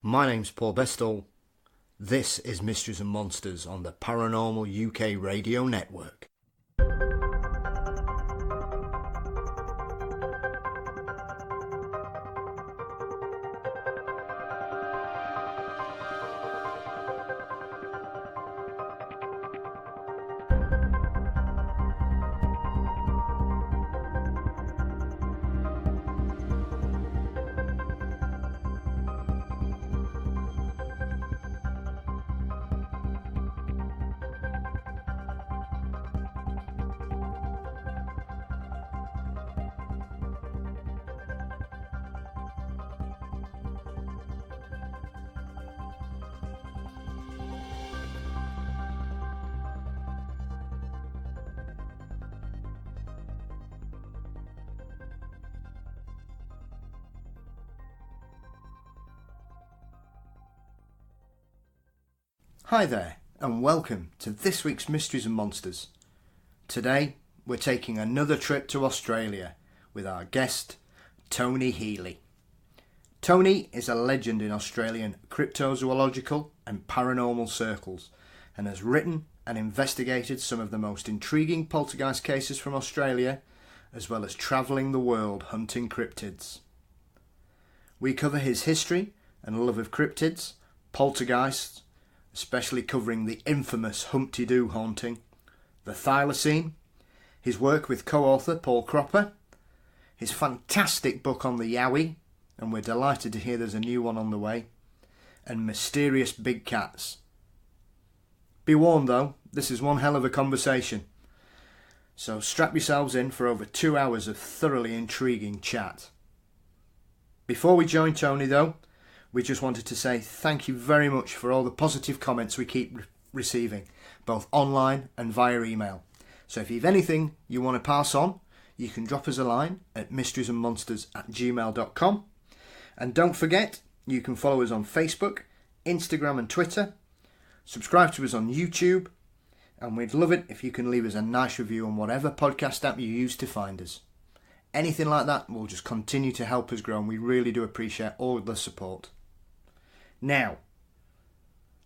My name's Paul Bestall. This is Mysteries and Monsters on the Paranormal UK Radio Network. Hi there, and welcome to this week's Mysteries and Monsters. Today, we're taking another trip to Australia with our guest, Tony Healy. Tony is a legend in Australian cryptozoological and paranormal circles, and has written and investigated some of the most intriguing poltergeist cases from Australia, as well as travelling the world hunting cryptids. We cover his history and love of cryptids, poltergeists, especially covering the infamous Humpty Do haunting, the Thylacine, his work with co-author Paul Cropper, his fantastic book on the Yowie, and we're delighted to hear there's a new one on the way, and mysterious big cats. Be warned though, this is one hell of a conversation, so strap yourselves in for over 2 hours of thoroughly intriguing chat. Before we join Tony though, we just wanted to say thank you very much for all the positive comments we keep receiving, both online and via email. So if you've anything you want to pass on, you can drop us a line at mysteriesandmonsters@gmail.com. And don't forget, you can follow us on Facebook, Instagram and Twitter. Subscribe to us on YouTube. And we'd love it if you can leave us a nice review on whatever podcast app you use to find us. Anything like that will just continue to help us grow, and we really do appreciate all the support. Now,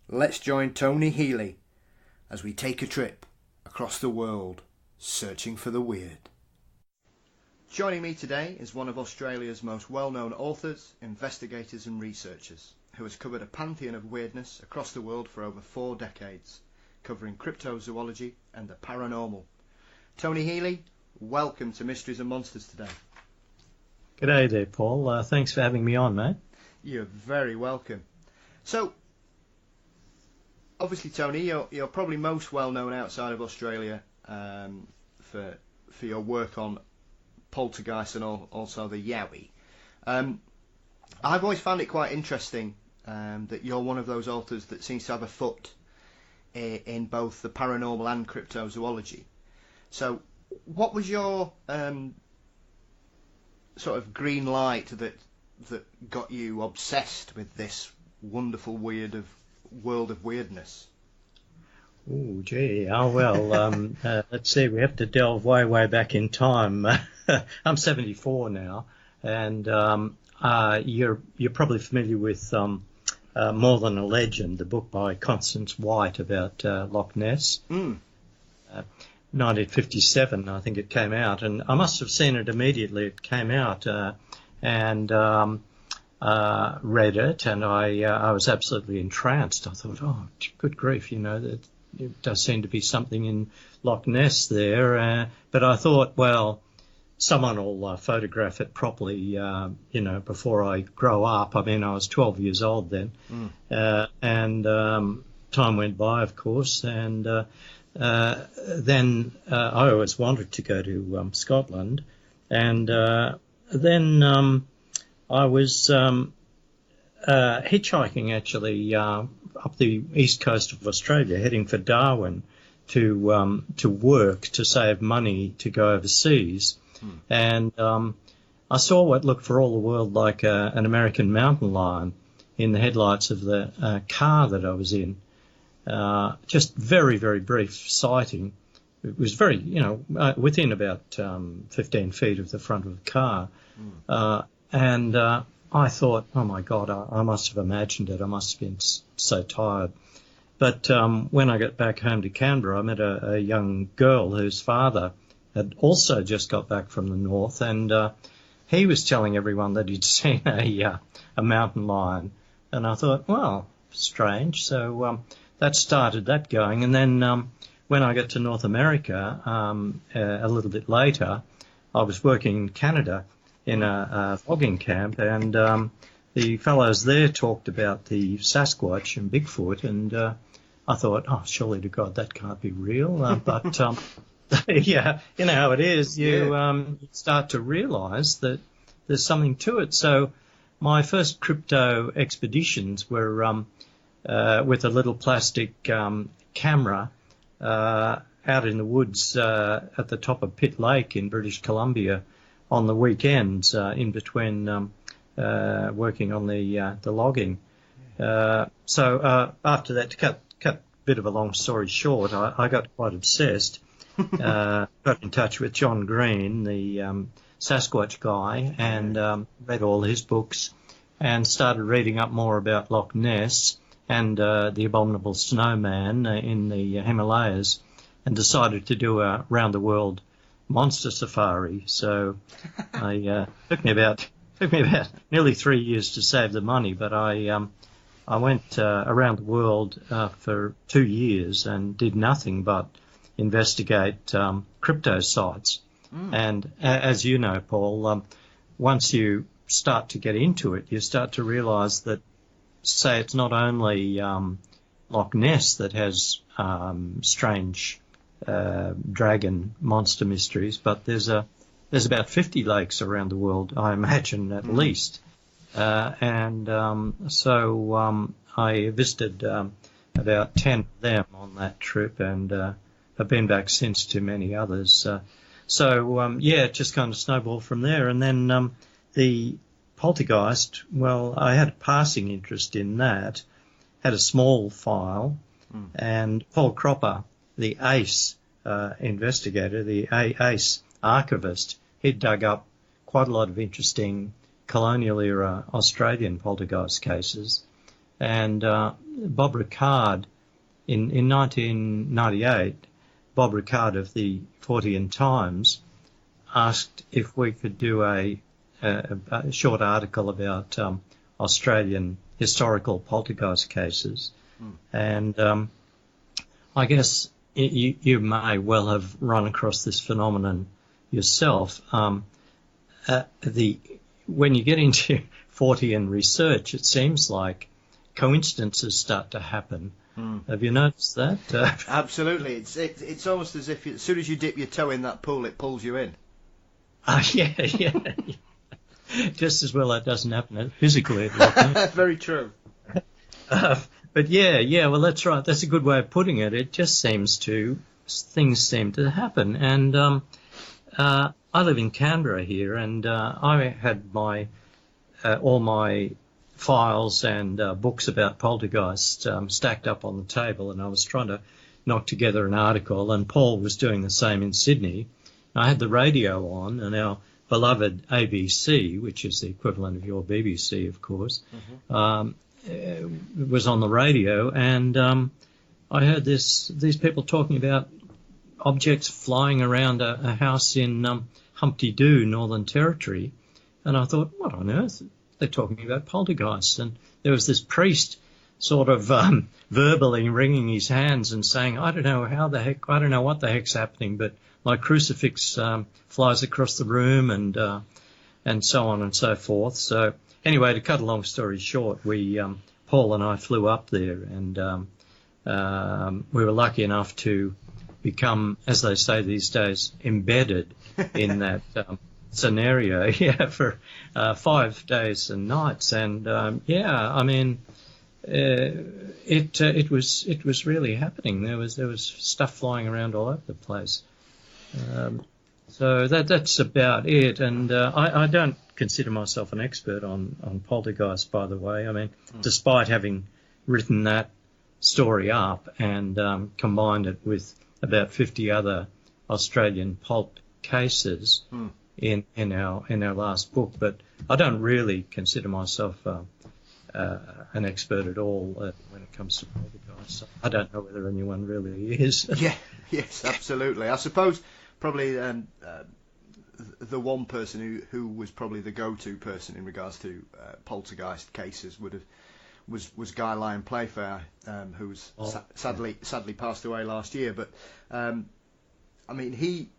let's join Tony Healy as we take a trip across the world searching for the weird. Joining me today is one of Australia's most well-known authors, investigators and researchers, who has covered a pantheon of weirdness across the world for over 4 decades, covering cryptozoology and the paranormal. Tony Healy, welcome to Mysteries and Monsters today. G'day there, Paul. Thanks for having me on, mate. You're very welcome. So, obviously, Tony, you're probably most well known outside of Australia for your work on Poltergeist and also the Yowie. I've always found it quite interesting that you're one of those authors that seems to have a foot in both the paranormal and cryptozoology. So, what was your sort of green light that got you obsessed with this wonderful world of weirdness? Oh, gee. Oh, well, let's see. We have to delve way back in time. I'm 74 now, and you're probably familiar with More Than a Legend, the book by Constance White about Loch Ness. 1957, I think it came out, and I must have seen it immediately. It came out, and read it, and I was absolutely entranced. I thought, oh, good grief, that it does seem to be something in Loch Ness there. But I thought, well, someone will photograph it properly, before I grow up. I mean, I was 12 years old then, and time went by, of course, and then I always wanted to go to Scotland, and then I was hitchhiking actually up the east coast of Australia, heading for Darwin to work to save money to go overseas, and I saw what looked for all the world like an American mountain lion in the headlights of the car that I was in. Just very brief sighting. It was very, within about 15 feet of the front of the car. And I thought, oh my God, I must have imagined it. I must have been so tired. But when I got back home to Canberra, I met a young girl whose father had also just got back from the north, and he was telling everyone that he'd seen a mountain lion. And I thought, well, strange. So that started that going. And then when I got to North America a little bit later, I was working in Canada in a logging camp, and the fellows there talked about the Sasquatch and Bigfoot, and I thought, oh, surely to God, that can't be real. But yeah, you know how it is. You start to realise that there's something to it. So my first crypto expeditions were with a little plastic camera out in the woods at the top of Pitt Lake in British Columbia on the weekends in between working on the logging. So after that, to cut a bit of a long story short, I got quite obsessed. Got in touch with John Green, the Sasquatch guy, and read all his books and started reading up more about Loch Ness and the abominable snowman in the Himalayas, and decided to do a round-the-world monster safari. So I took me about nearly 3 years to save the money, but I went around the world for 2 years and did nothing but investigate crypto sites. And as you know, Paul, once you start to get into it, you start to realise that, say, it's not only Loch Ness that has strange dragon monster mysteries, but there's about 50 lakes around the world, I imagine, at least. So I visited about 10 of them on that trip, and I've been back since to many others. It just kind of snowballed from there. And then the Poltergeist, well, I had a passing interest in that, had a small file, and Paul Cropper, the ace investigator, the ace archivist, he'd dug up quite a lot of interesting colonial-era Australian poltergeist cases. And Bob Ricard, in 1998, Bob Ricard of the Fortean Times asked if we could do a short article about Australian historical poltergeist cases. And I guess you may well have run across this phenomenon yourself. When you get into Fortean research, it seems like coincidences start to happen. Have you noticed that? Absolutely. It's almost as if as soon as you dip your toe in that pool, it pulls you in. Yeah. Just as well that doesn't happen physically. Very true. But well, that's right. That's a good way of putting it. It just things seem to happen. And I live in Canberra here, and I had all my files and books about poltergeists stacked up on the table, and I was trying to knock together an article, and Paul was doing the same in Sydney. I had the radio on, and our beloved ABC, which is the equivalent of your BBC, of course, was on the radio, and I heard these people talking about objects flying around a house in Humpty Do, Northern Territory, and I thought, what on earth? They're talking about poltergeists. And there was this priest sort of verbally wringing his hands and saying, I don't know what the heck's happening, but my crucifix flies across the room, and so on and so forth. So anyway, to cut a long story short, Paul and I flew up there, and we were lucky enough to become, as they say these days, embedded in that scenario, for 5 days and nights. And it was really happening. There was stuff flying around all over the place. So that's about it. And I don't consider myself an expert on poltergeist, by the way. I mean, despite having written that story up and combined it with about 50 other Australian pulp cases in our last book. But I don't really consider myself an expert at all when it comes to poltergeist. So I don't know whether anyone really is. Yeah, yes, absolutely. I suppose probably the one person who was probably the go-to person in regards to poltergeist cases was Guy Lyon Playfair, who was sadly passed away last year. But I mean,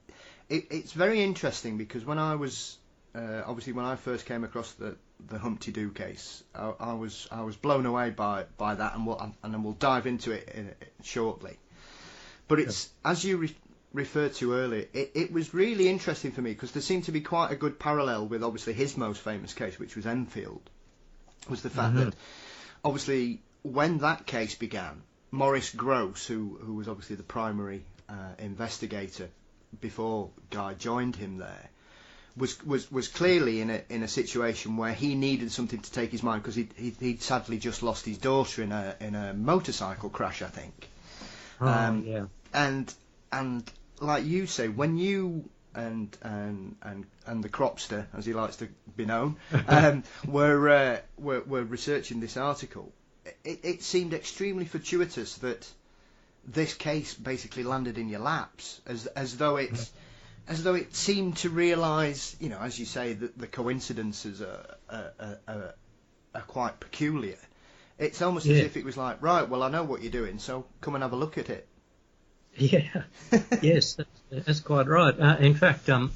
it's very interesting because when I was obviously when I first came across the Humpty Do case, I was blown away by that, and we'll dive into it shortly. But it's as you referred to earlier, it was really interesting for me because there seemed to be quite a good parallel with obviously his most famous case, which was Enfield, was the fact that obviously when that case began, Maurice Grosse, who was obviously the primary investigator before Guy joined him there, was clearly in a situation where he needed something to take his mind because he'd sadly just lost his daughter in a motorcycle crash, I think. And like you say, when you and the Cropster, as he likes to be known, were researching this article, it seemed extremely fortuitous that this case basically landed in your laps, as though it seemed to realise, you know, as you say, that the coincidences are quite peculiar. It's almost as if it was like, right, well, I know what you're doing, so come and have a look at it. Yeah, yes, that's quite right. In fact, at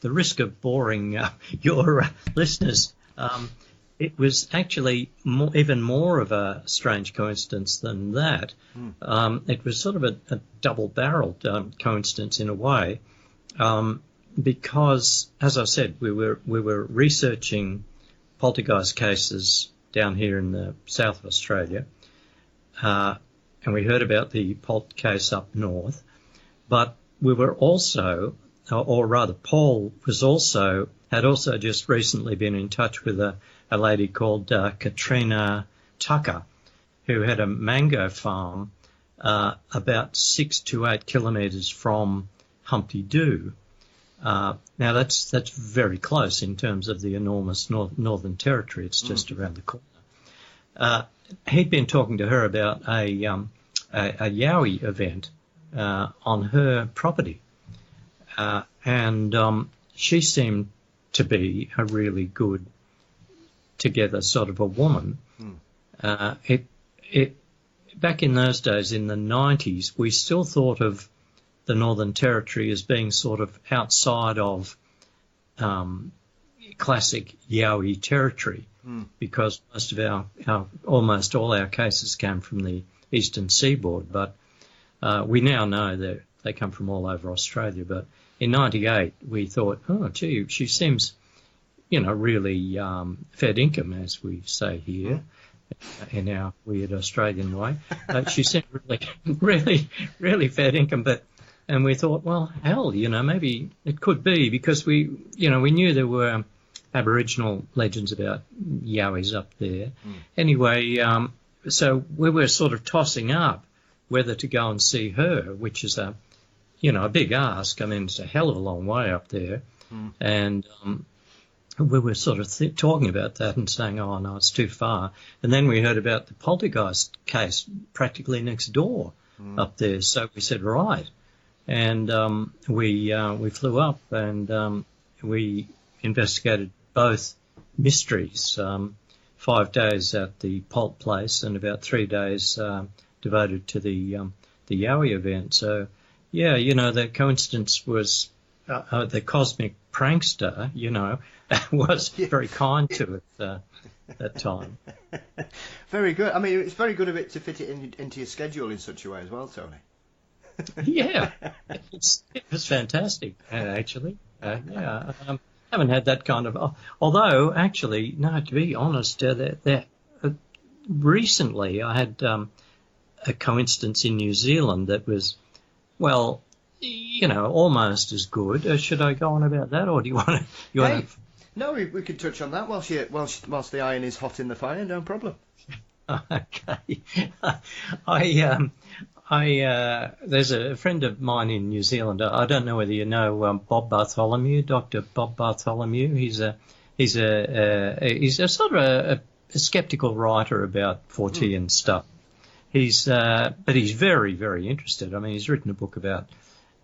the risk of boring your listeners, it was actually even more of a strange coincidence than that. It was sort of a double-barreled coincidence in a way, because, as I said, we were researching poltergeist cases down here in the south of Australia. And we heard about the Polt case up north, but we were also, or rather Paul had also just recently been in touch with a lady called Katrina Tucker, who had a mango farm about 6 to 8 kilometres from Humpty Do. Now that's very close in terms of the enormous Northern Territory. It's just around the corner. He'd been talking to her about a Yowie event on her property, and she seemed to be a really good together sort of a woman. It back in those days, in the 90s, we still thought of the Northern Territory as being sort of outside of classic Yowie territory, because most of almost all our cases came from the eastern seaboard, but we now know that they come from all over Australia. But in 98, we thought, oh, gee, she seems, really fair dinkum, as we say here, in our weird Australian way. She seemed really fair dinkum, and we thought, well, hell, maybe it could be, because we knew there were Aboriginal legends about Yowies up there. Anyway, so we were sort of tossing up whether to go and see her, which is a big ask. I mean, it's a hell of a long way up there. And we were sort of talking about that and saying, oh, no, it's too far. And then we heard about the Poltergeist case practically next door up there. So we said, right. And we flew up and we investigated both mysteries, 5 days at the Polt place and about 3 days devoted to the Yowie event. So, yeah, the coincidence was the cosmic prankster, was very kind to it that time. Very good. I mean, it's very good of it to fit it into your schedule in such a way as well, Tony. Yeah, it was fantastic, actually. Haven't had that kind of... although, actually, no, to be honest, recently I had a coincidence in New Zealand that was, well, almost as good. Should I go on about that, or do you want to... No, we can touch on that whilst the iron is hot in the fire, no problem. Okay. There's a friend of mine in New Zealand. I don't know whether you know Bob Bartholomew, Dr. Bob Bartholomew. He's he's a sort of a skeptical writer about Fortean stuff. But he's very, very interested. I mean, he's written a book about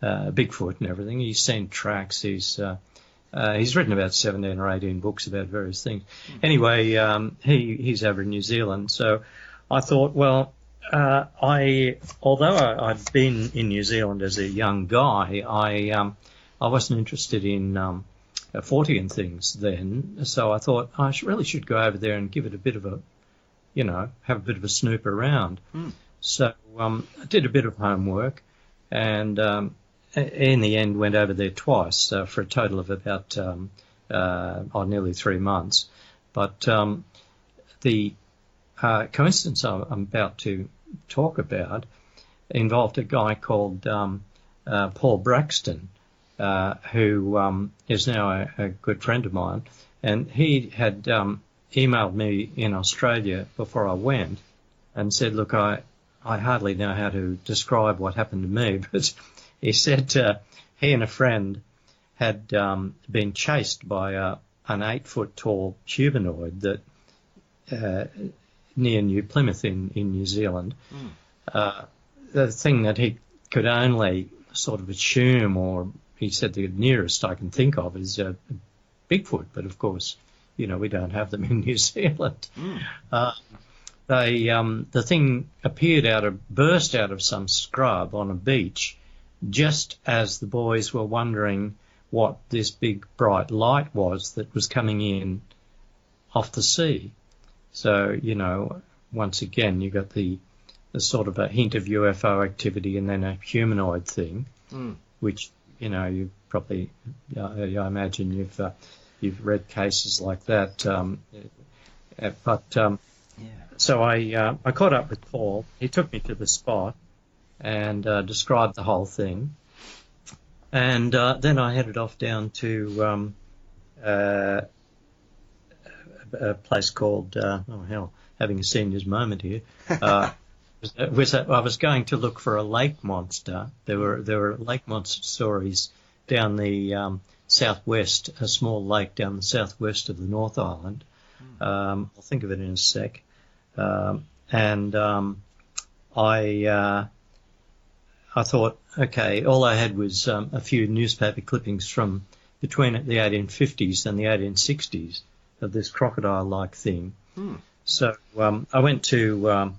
Bigfoot and everything. He's seen tracks. He's written about 17 or 18 books about various things. Anyway, he's over in New Zealand, so I thought, well, although I'd been in New Zealand as a young guy, I wasn't interested in Fortean things then, so I thought I really should go over there and give it a bit of a, have a bit of a snoop around. So I did a bit of homework, and in the end went over there twice for a total of about nearly 3 months. But the coincidence I'm about to talk about involved a guy called Paul Braxton, who is now a good friend of mine, and he had emailed me in Australia before I went and said, look, I hardly know how to describe what happened to me, but he said he and a friend had been chased by an 8-foot tall humanoid that near New Plymouth in New Zealand. The thing that he could only sort of assume, or he said the nearest I can think of is Bigfoot, but of course, we don't have them in New Zealand. The thing burst out of some scrub on a beach just as the boys were wondering what this big bright light was that was coming in off the sea. So, once again, you got the sort of a hint of UFO activity and then a humanoid thing, which, you probably, I imagine you've read cases like that. So I caught up with Paul. He took me to the spot and described the whole thing. And then I headed off down to a place called, having a senior's moment here. I was going to look for a lake monster. There were lake monster stories down the southwest, a small lake down the southwest of the North Island. I'll think of it in a sec. I thought, okay, all I had was a few newspaper clippings from between the 1850s and the 1860s of this crocodile-like thing. So I went to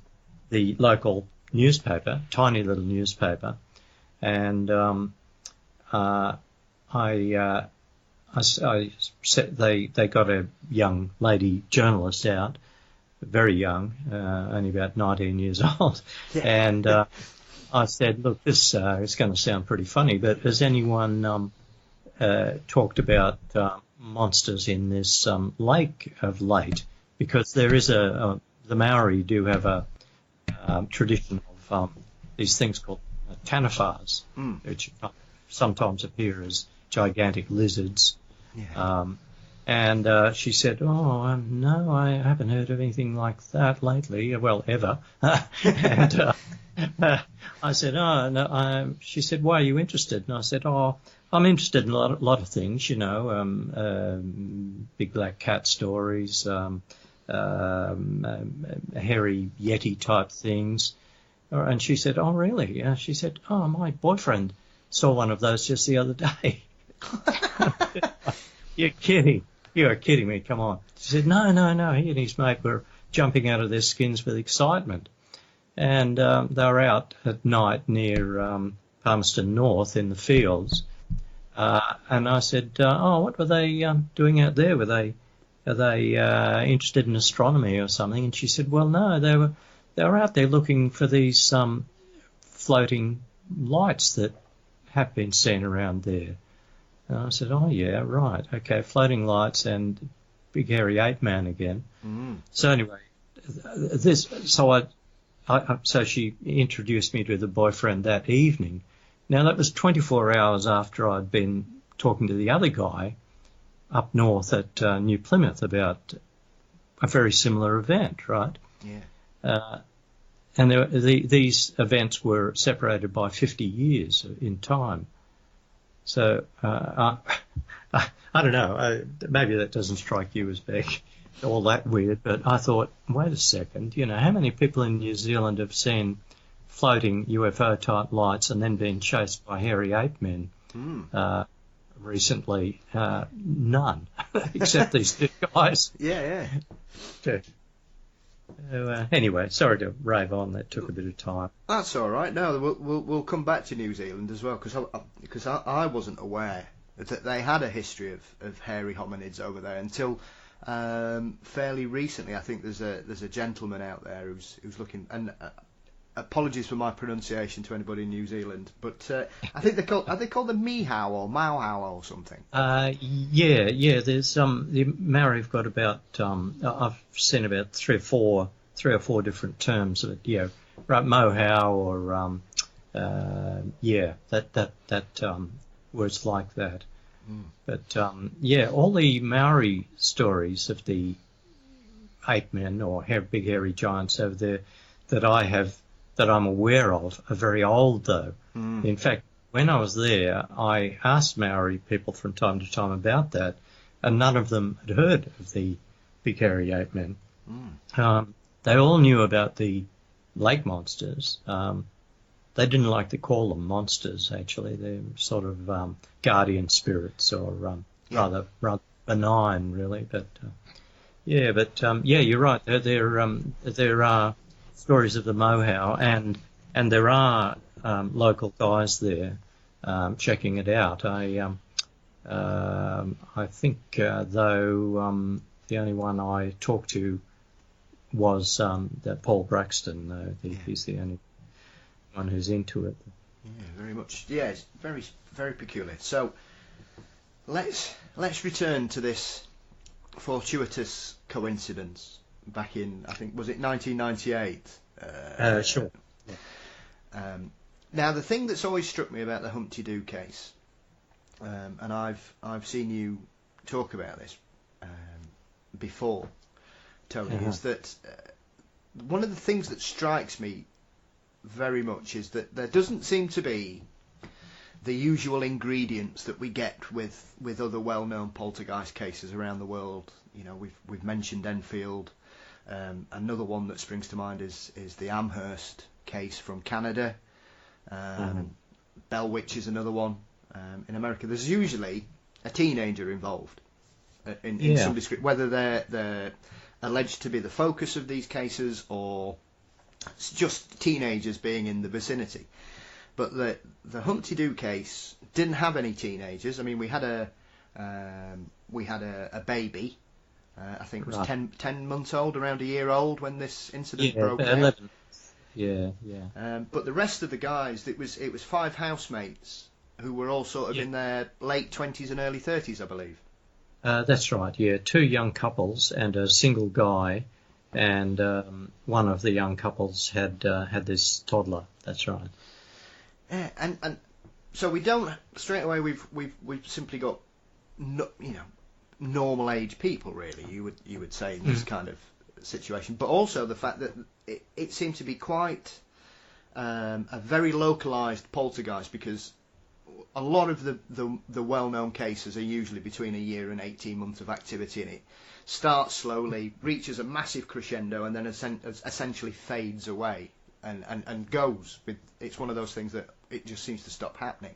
the local newspaper, tiny little newspaper, and they got a young lady journalist out, very young, only about 19 years old, and I said, look, this is going to sound pretty funny, but has anyone talked about monsters in this lake of late? Because there is the Maori do have a tradition of these things called tanafars, which sometimes appear as gigantic lizards. And she said, no, I haven't heard of anything like that lately, well, ever. And I said, no. She said, why are you interested? And I said, I'm interested in a lot of things, big black cat stories, hairy yeti type things. And she said, oh, really? She said, my boyfriend saw one of those just the other day. You're kidding. You are kidding me. Come on. She said, no. He and his mate were jumping out of their skins with excitement. And they were out at night near Palmerston North in the fields. And I said, what were they doing out there? Are they interested in astronomy or something? And she said, well, no, they were out there looking for these floating lights that have been seen around there. And I said, oh, yeah, right. Okay, floating lights and big hairy ape man again. So anyway, so she introduced me to the boyfriend that evening. Now, that was 24 hours after I'd been talking to the other guy up north at New Plymouth about a very similar event, right? Yeah. And these events were separated by 50 years in time. So I don't know. Maybe that doesn't strike you as being all that weird, but I thought, wait a second, how many people in New Zealand have seen floating UFO type lights and then been chased by hairy ape men recently? None, except these two guys. Yeah. So, anyway, sorry to rave on. That took a bit of time. That's all right. No, we'll come back to New Zealand as well, because I wasn't aware that they had a history of hairy hominids over there until fairly recently. I think there's a gentleman out there who's looking, and apologies for my pronunciation to anybody in New Zealand, but I think are they called the Mihau or Mauhau or something? Yeah. There's the Maori have got about I've seen about three or four different terms of it. Yeah, right, Mohau or that words like that. But all the Maori stories of the ape men or big hairy giants over there that I'm aware of are very old, though. In fact, when I was there, I asked Maori people from time to time about that, and none of them had heard of the big hairy ape men. They all knew about the lake monsters. They didn't like to call them monsters, actually. They're sort of guardian spirits, or rather benign, really. But you're right. There are stories of the Mohau, and there are local guys there checking it out. I think though the only one I talked to was that Paul Braxton. Though he's the only one who's into it. Yeah, very much. Yeah, it's very, very peculiar. So let's return to this fortuitous coincidence back in, I think, was it 1998? Sure. Yeah. Now, the thing that's always struck me about the Humpty Do case, and I've seen you talk about this before, Tony, is that one of the things that strikes me very much is that there doesn't seem to be the usual ingredients that we get with other well-known poltergeist cases around the world. We've mentioned Enfield. Another one that springs to mind is the Amherst case from Canada. Bellwitch is another one. In America, there's usually a teenager involved in some degree, whether they're alleged to be the focus of these cases or it's just teenagers being in the vicinity. But the Humpty Do case didn't have any teenagers. I mean, we had a baby. I think it was 10 months old, around a year old when this incident broke out. 11. Yeah. But the rest of the guys, it was 5 housemates who were all sort of in their late 20s and early 30s, I believe. That's right. Yeah, 2 young couples and a single guy, and one of the young couples had this toddler. That's right. Yeah, and so we don't straight away. We've simply got normal age people, really. You would say in this kind of situation, but also the fact that it seems to be quite a very localized poltergeist, because a lot of the well-known cases are usually between a year and 18 months of activity, and it starts slowly, reaches a massive crescendo, and then essentially fades away and goes. It's one of those things that it just seems to stop happening.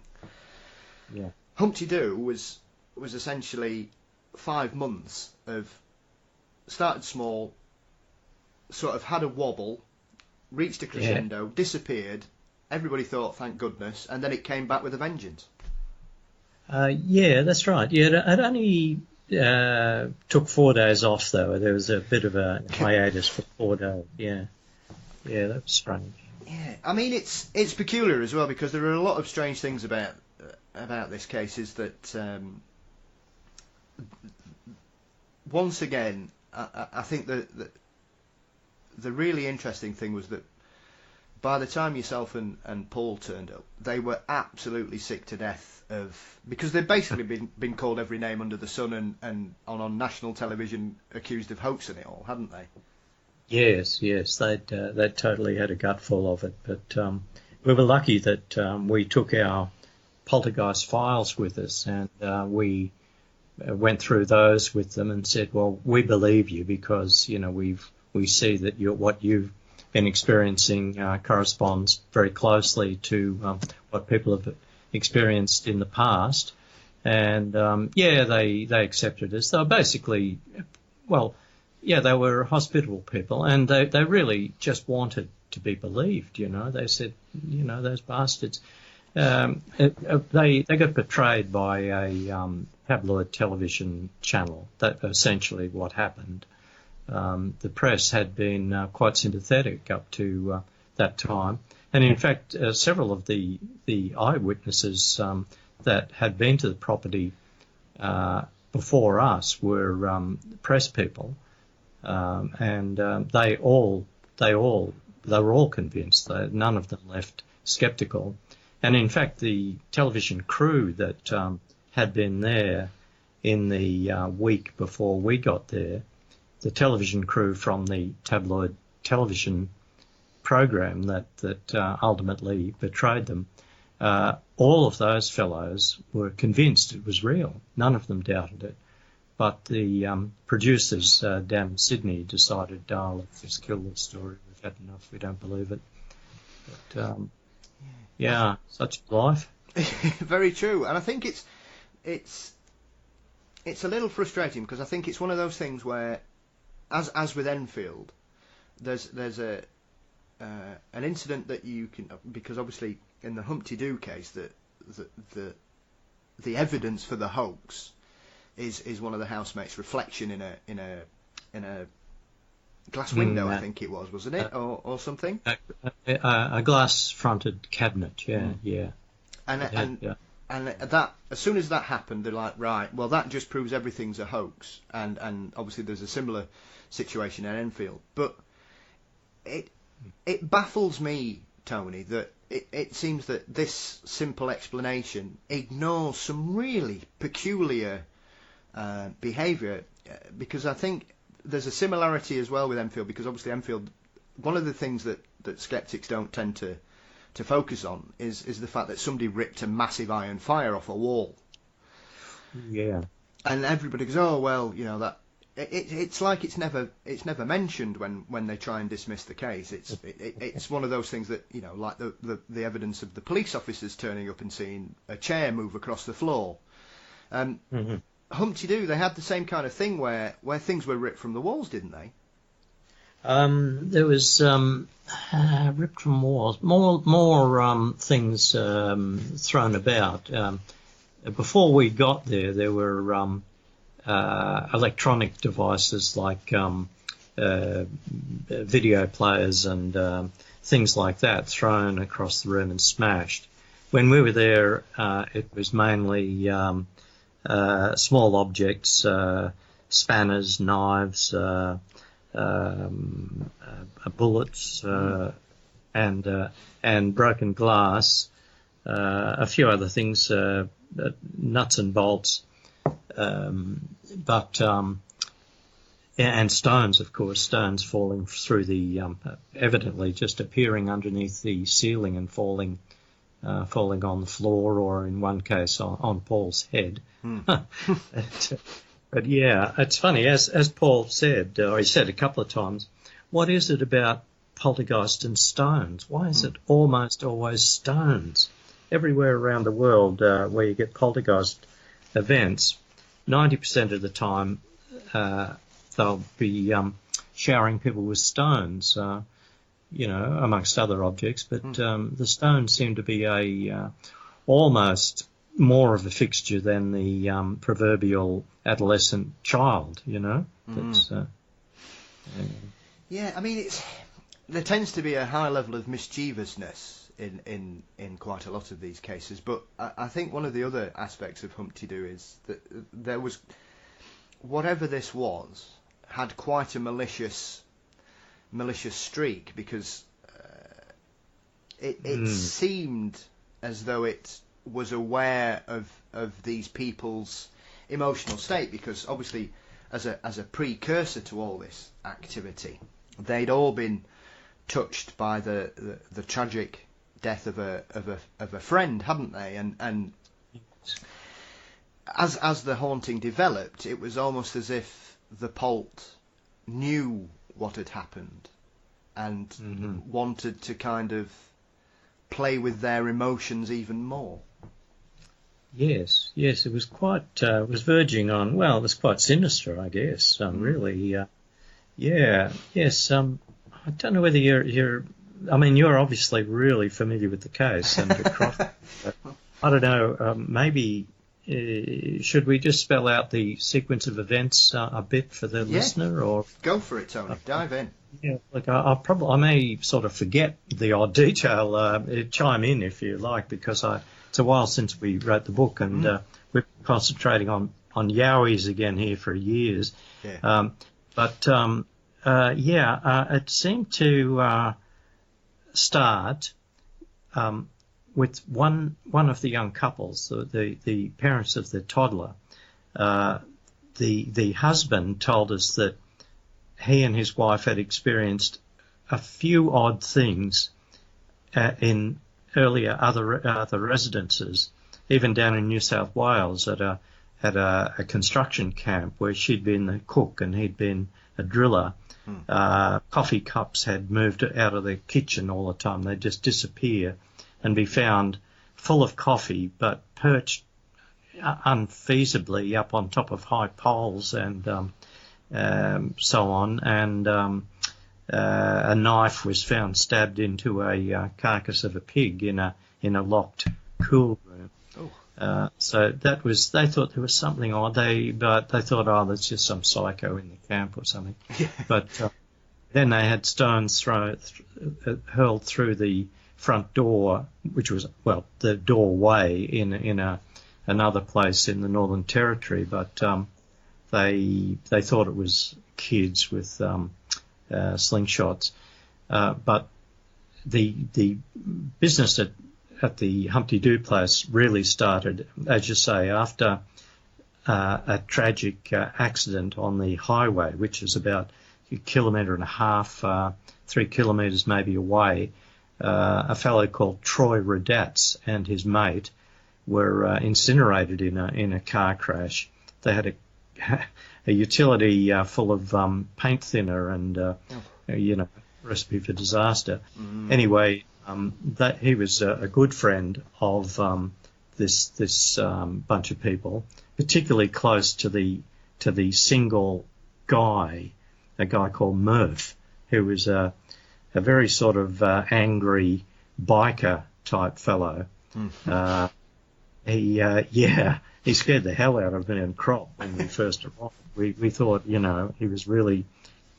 Yeah. Humpty Do was essentially 5 months of started small, sort of had a wobble, reached a crescendo, disappeared. Everybody thought, thank goodness, and then it came back with a vengeance. Yeah, that's right. Yeah, it only took 4 days off, though. There was a bit of a hiatus for 4 days. Yeah, that was strange. Yeah, I mean it's peculiar as well, because there are a lot of strange things about this case. Is that once again, I think that the really interesting thing was that by the time yourself and Paul turned up, they were absolutely sick to death because they'd basically been called every name under the sun and on national television accused of hoaxing it all, hadn't they? Yes, they'd totally had a gutful of it. But we were lucky that we took our poltergeist files with us, and we went through those with them and said, well, we believe you because, we see that what you've been experiencing corresponds very closely to what people have experienced in the past. And, they accepted us. They were basically, they were hospitable people, and they really just wanted to be believed, They said, those bastards. They got betrayed by a tabloid television channel. That's essentially what happened. The press had been quite sympathetic up to that time, and in fact, several of the eyewitnesses that had been to the property before us were press people, and they were all convinced. None of them left sceptical. And in fact, the television crew that had been there in the week before we got there, the television crew from the tabloid television program that ultimately betrayed them, all of those fellows were convinced it was real. None of them doubted it. But the producers down in Sydney decided, let's just kill the story. We've had enough. We don't believe it. But, such life. Very true. And I think it's a little frustrating because I think it's one of those things where, as with Enfield, there's an incident that you can, because obviously in the Humpty Do case, the evidence for the hoax is one of the housemates' reflection in a glass window, I think it was, wasn't it, or something? A glass-fronted cabinet, yeah. And that, as soon as that happened, they're like, right, well, that just proves everything's a hoax, and obviously there's a similar situation at Enfield. But it baffles me, Tony, that it seems that this simple explanation ignores some really peculiar behaviour, because I think there's a similarity as well with Enfield, because obviously Enfield, one of the things that sceptics don't tend to focus on is the fact that somebody ripped a massive iron fire off a wall. Yeah. And everybody goes, oh well, that it's like it's never mentioned when they try and dismiss the case. It's one of those things that, like the evidence of the police officers turning up and seeing a chair move across the floor. Humpty Do, they had the same kind of thing where things were ripped from the walls, didn't they? There was ripped from walls, more things thrown about. Before we got there were electronic devices like video players and things like that thrown across the room and smashed. When we were there, it was mainly small objects, spanners, knives, bullets, and broken glass, a few other things, nuts and bolts, and stones, of course, stones falling through the, evidently just appearing underneath the ceiling and falling on the floor, or in one case on Paul's head. But yeah, it's funny, as Paul said, or he said a couple of times, what is it about poltergeist and stones? Why is it almost always stones? Everywhere around the world where you get poltergeist events, 90% of the time they'll be showering people with stones, amongst other objects, but the stones seem to be almost more of a fixture than the proverbial adolescent child, That's, yeah, I mean, there tends to be a high level of mischievousness in quite a lot of these cases, but I think one of the other aspects of Humpty Do is that there was, whatever this was, had quite a malicious streak, because it seemed as though it was aware of these people's emotional state, because obviously as a precursor to all this activity, they'd all been touched by the tragic death of a friend, hadn't they? And as the haunting developed, it was almost as if the Polt knew what had happened and wanted to kind of play with their emotions even more. Yes, it was quite, it was verging on, well, it was quite sinister, I guess, really. Yes, I don't know whether you're, I mean, you're obviously really familiar with the case and across, I don't know, maybe, should we just spell out the sequence of events a bit for the listener, or? Go for it, Tony, dive in. Yeah, look, I may sort of forget the odd detail, chime in if you like, because it's a while since we wrote the book, and we're concentrating on Yowies again here for years. Yeah. It seemed to start with one of the young couples, the parents of the toddler. The husband told us that he and his wife had experienced a few odd things in earlier other residences, even down in New South Wales at a construction camp where she'd been the cook and he'd been a driller. Coffee cups had moved out of the kitchen all the time. They'd just disappear and be found full of coffee, but perched unfeasibly up on top of high poles and so on. And a knife was found stabbed into a carcass of a pig in a locked cool room. So that was, they thought there was something odd. But they thought, there's just some psycho in the camp or something. Yeah. But then they had stones hurled through the front door, which was, well, the doorway in another place in the Northern Territory. But they thought it was kids with slingshots. But the business at the Humpty Do place really started, as you say, after a tragic accident on the highway, which is about 1.5 kilometres, 3 kilometres maybe away. A fellow called Troy Radatz and his mate were incinerated in a car crash. They had a utility full of paint thinner and recipe for disaster. Anyway, that he was a good friend of this bunch of people, particularly close to the single guy, a guy called Murph, who was a very sort of angry biker type fellow. He scared the hell out of me and Crop when we first arrived. We thought,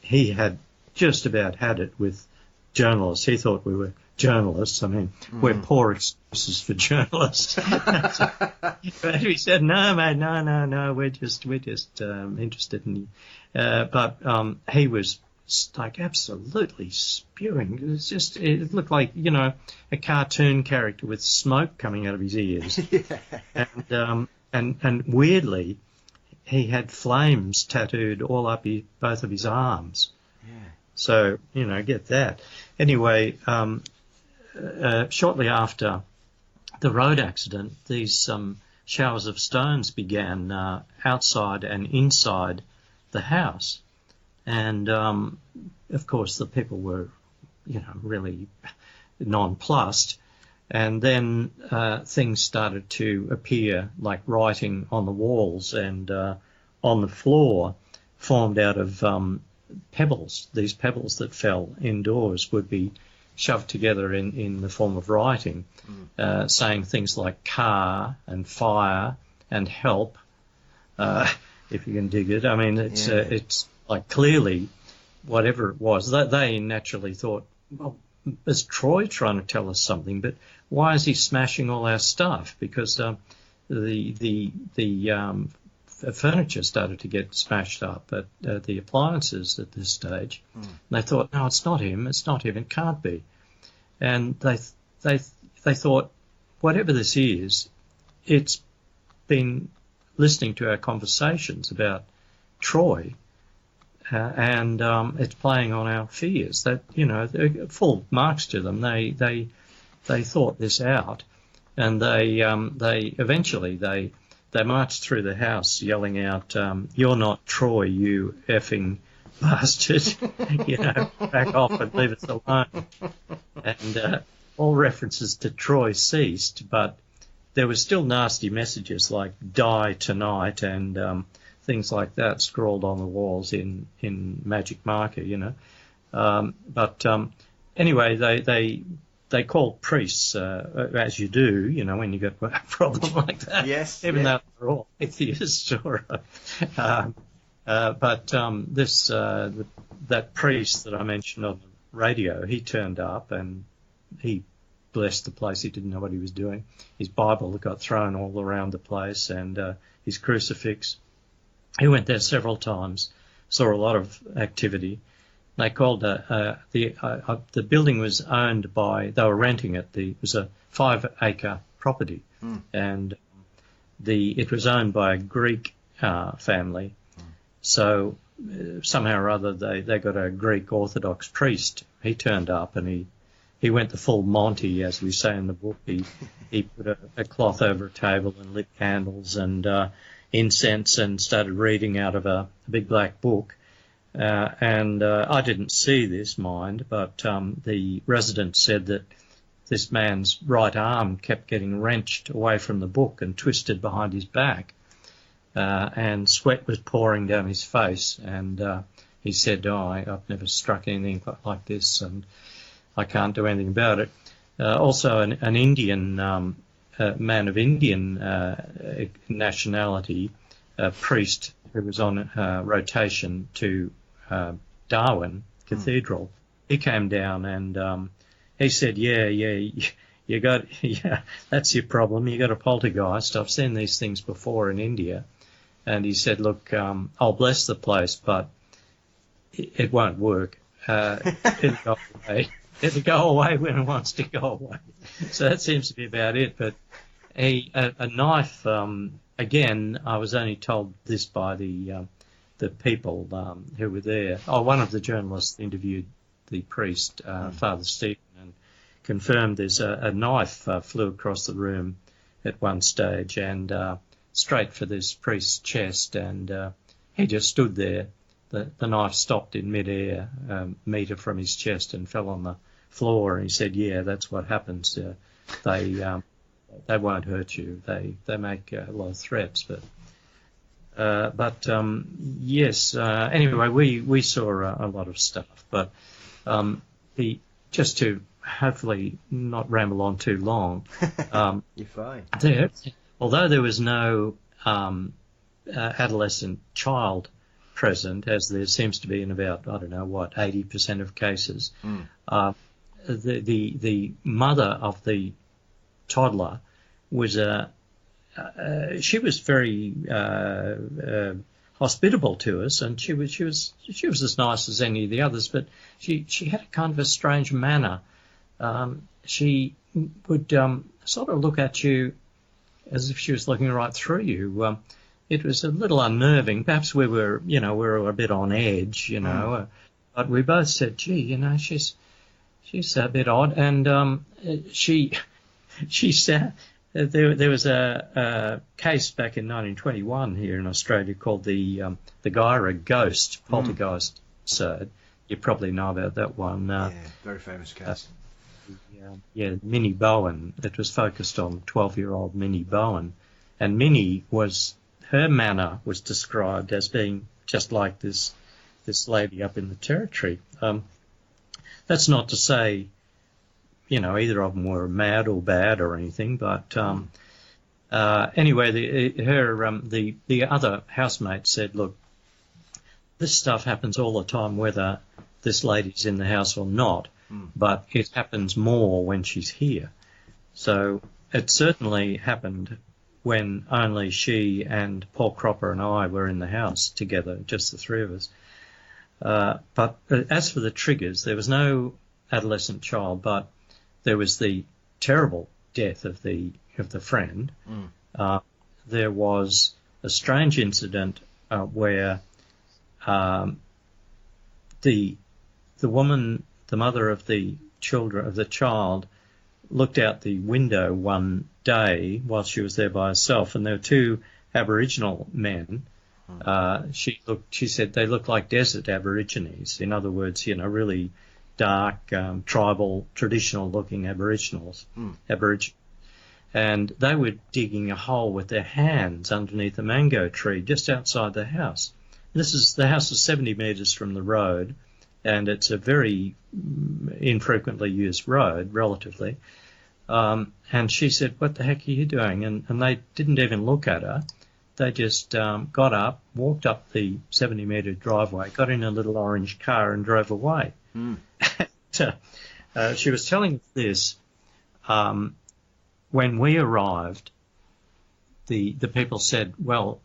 he had just about had it with journalists. He thought we were journalists. I mean, we're poor excuses for journalists. But he said, "No, mate, no, we're just interested in you." But he was like absolutely spewing. It looked like, a cartoon character with smoke coming out of his ears. And weirdly, he had flames tattooed all up both of his arms. Yeah. So, get that. Anyway, shortly after the road accident, these showers of stones began outside and inside the house. And, of course, the people were, really nonplussed. And then things started to appear like writing on the walls and on the floor, formed out of pebbles. These pebbles that fell indoors would be shoved together in the form of writing, saying things like car and fire and help, if you can dig it. I mean, it's like clearly whatever it was. They naturally thought, well, is Troy trying to tell us something? But why is he smashing all our stuff? Because the furniture started to get smashed up at the appliances at this stage. And they thought, no, it's not him, it can't be. And they thought, whatever this is, it's been listening to our conversations about Troy, and it's playing on our fears. That, they're full marks to them. They they thought this out, and they eventually marched through the house yelling out, "You're not Troy, you effing bastard!" Back off and leave us alone. And all references to Troy ceased, but there were still nasty messages like "Die tonight" and things like that scrawled on the walls in magic marker, Anyway, they called priests, as you do, when you get a problem like that. Yes. Even though they're all atheists. That priest that I mentioned on the radio, he turned up and he blessed the place. He didn't know what he was doing. His Bible got thrown all around the place, and his crucifix. He went there several times, saw a lot of activity. They called the building was owned by, they were renting it. It was a 5-acre property, and it was owned by a Greek family. So somehow or other they got a Greek Orthodox priest. He turned up and he went the full Monty, as we say in the book. He put a cloth over a table and lit candles and incense and started reading out of a big black book. I didn't see this, mind, but the resident said that this man's right arm kept getting wrenched away from the book and twisted behind his back, and sweat was pouring down his face. And he said, I've never struck anything like this, and I can't do anything about it. Also, an Indian man of Indian nationality, a priest who was on rotation to Darwin Cathedral, he came down and he said, you got, that's your problem. You got a poltergeist. I've seen these things before in India. And he said, look, I'll bless the place, but it won't work. It'll go away. It'll go away when it wants to go away. So that seems to be about it. But a knife, again, I was only told this by the people who were there. One of the journalists interviewed the priest, Father Stephen, and confirmed there's a knife flew across the room at one stage and straight for this priest's chest, and he just stood there. The knife stopped in midair, a metre from his chest, and fell on the floor. And he said, that's what happens. They won't hurt you. They make a lot of threats, yes. Anyway, we saw a lot of stuff, but just to hopefully not ramble on too long. You're fine. Although there was no adolescent child present, as there seems to be in about 80% of cases, the mother of the toddler was she was very hospitable to us, and she was as nice as any of the others, but she had a kind of a strange manner. She would sort of look at you as if she was looking right through you. It was a little unnerving. Perhaps we were a bit on edge, but we both said, gee, she's a bit odd. And she said there was a case back in 1921 here in Australia called the Gyra Ghost Poltergeist. So you probably know about that one. Very famous case. Minnie Bowen. It was focused on 12-year-old Minnie Bowen, and Minnie her manner was described as being just like this lady up in the Territory. That's not to say, either of them were mad or bad or anything, but anyway, the other housemate said, look, this stuff happens all the time, whether this lady's in the house or not, but it happens more when she's here. So it certainly happened when only she and Paul Cropper and I were in the house together, just the three of us. But as for the triggers, there was no adolescent child, but there was the terrible death of the friend. There was a strange incident where the woman, the mother of the child, looked out the window one day while she was there by herself, and there were two Aboriginal men. She said they looked like desert Aborigines. In other words, really dark, tribal, traditional-looking Aboriginals. And they were digging a hole with their hands underneath a mango tree just outside the house. The house is 70 metres from the road, and it's a very infrequently used road, relatively. And she said, "What the heck are you doing?" And they didn't even look at her. They just got up, walked up the 70-metre driveway, got in a little orange car and drove away. She was telling this. When we arrived, the people said, "Well,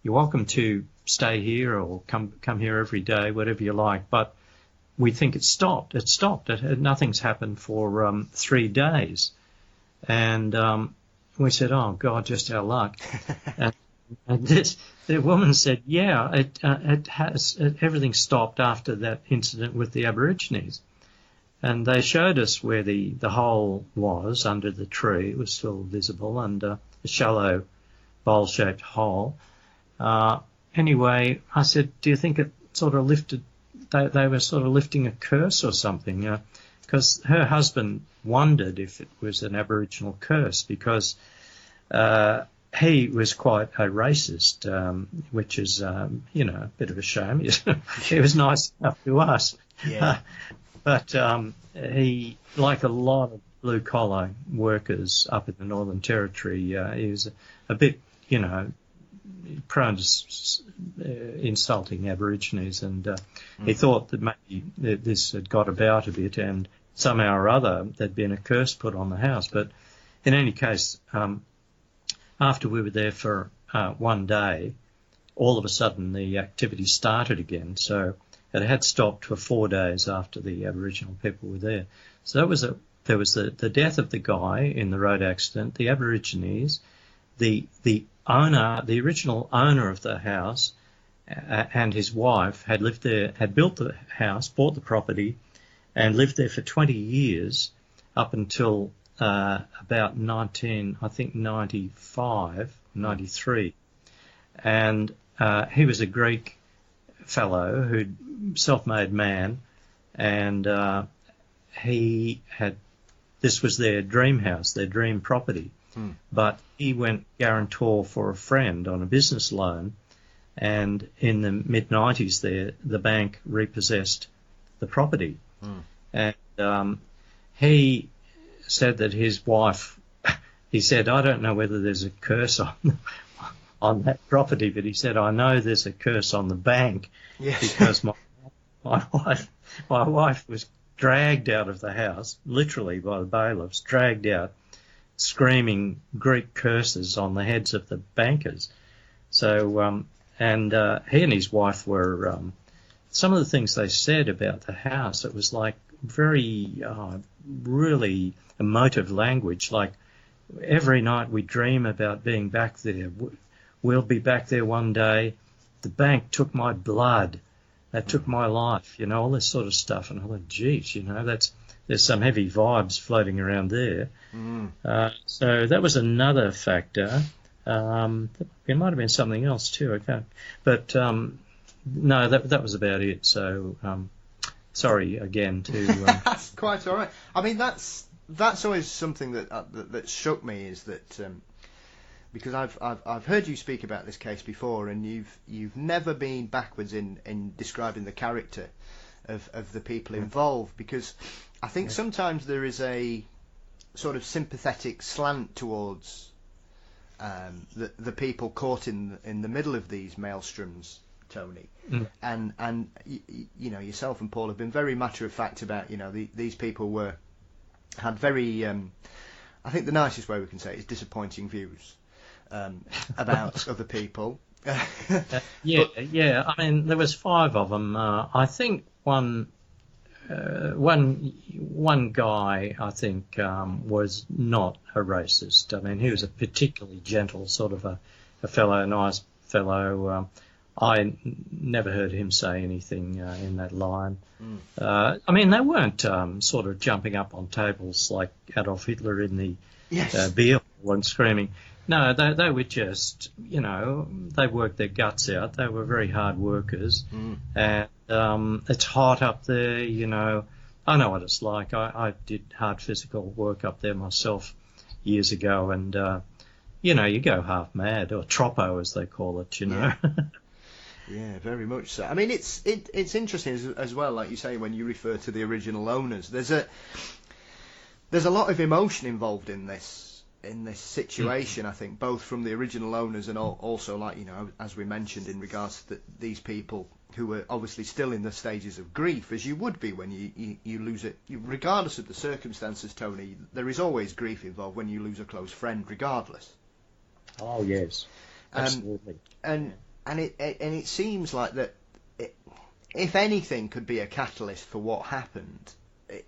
you're welcome to stay here or come here every day, whatever you like, but we think it stopped. It stopped. Nothing's happened for 3 days." And we said, "Oh, God, just our luck." and the woman said, "Yeah, everything stopped after that incident with the Aborigines." And they showed us where the hole was under the tree. It was still visible, and a shallow bowl-shaped hole. Anyway, I said, "Do you think it sort of lifted, they were sort of lifting a curse or something?" Because her husband wondered if it was an Aboriginal curse, because he was quite a racist, which is, a bit of a shame. He was nice enough to us. Yeah. But he, like a lot of blue-collar workers up in the Northern Territory, he was a bit, prone to insulting Aborigines, and he thought that maybe this had got about a bit, and somehow or other there'd been a curse put on the house. But in any case, after we were there for 1 day, all of a sudden the activity started again. So it had stopped for 4 days after the Aboriginal people were there. So there was the death of the guy in the road accident, the Aborigines, the original owner of the house, and his wife had lived there, had built the house, bought the property, and lived there for 20 years up until about 95, 93. And he was a Greek fellow who'd self-made man, and this was their dream house, their dream property. But he went guarantor for a friend on a business loan, and in the mid-90s the bank repossessed the property. And he said that his wife, he said, "I don't know whether there's a curse on that property, but he said, I know there's a curse on the bank." Yes. Because my wife was dragged out of the house, literally by the bailiffs, dragged out, screaming Greek curses on the heads of the bankers. So, he and his wife were, some of the things they said about the house, it was like very, really emotive language, like, "Every night we dream about being back there. We'll be back there one day. The bank took my blood. They took my life," all this sort of stuff. And I thought, geez, there's some heavy vibes floating around there. So that was another factor. There might have been something else too. I can't. But no, that was about it. So sorry again to. That's quite all right. I mean, that's always something that struck me, is that. Because I've heard you speak about this case before, and you've never been backwards in describing the character of the people involved, because I think sometimes there is a sort of sympathetic slant towards the people caught in the middle of these maelstroms, Tony. And yourself and Paul have been very matter of fact about these people had very I think the nicest way we can say it is disappointing views about other people. Yeah. I mean, there was 5 of them. I think one guy, I think, was not a racist. I mean, he was a particularly gentle sort of a fellow, nice fellow. never heard him say anything in that line. I mean, they weren't sort of jumping up on tables like Adolf Hitler in the beer hall and screaming. No, they were just, they worked their guts out. They were very hard workers. And it's hot up there, I know what it's like. I did hard physical work up there myself years ago, and, you go half mad, or troppo as they call it, Yeah, very much so. I mean, it's interesting as well, like you say, when you refer to the original owners. There's a lot of emotion involved in this situation. I think both from the original owners and also, like as we mentioned, in regards to these people who were obviously still in the stages of grief, as you would be when you lose it, regardless of the circumstances. Tony, there is always grief involved when you lose a close friend, regardless. Oh yes, absolutely. And it seems like that, if anything could be a catalyst for what happened,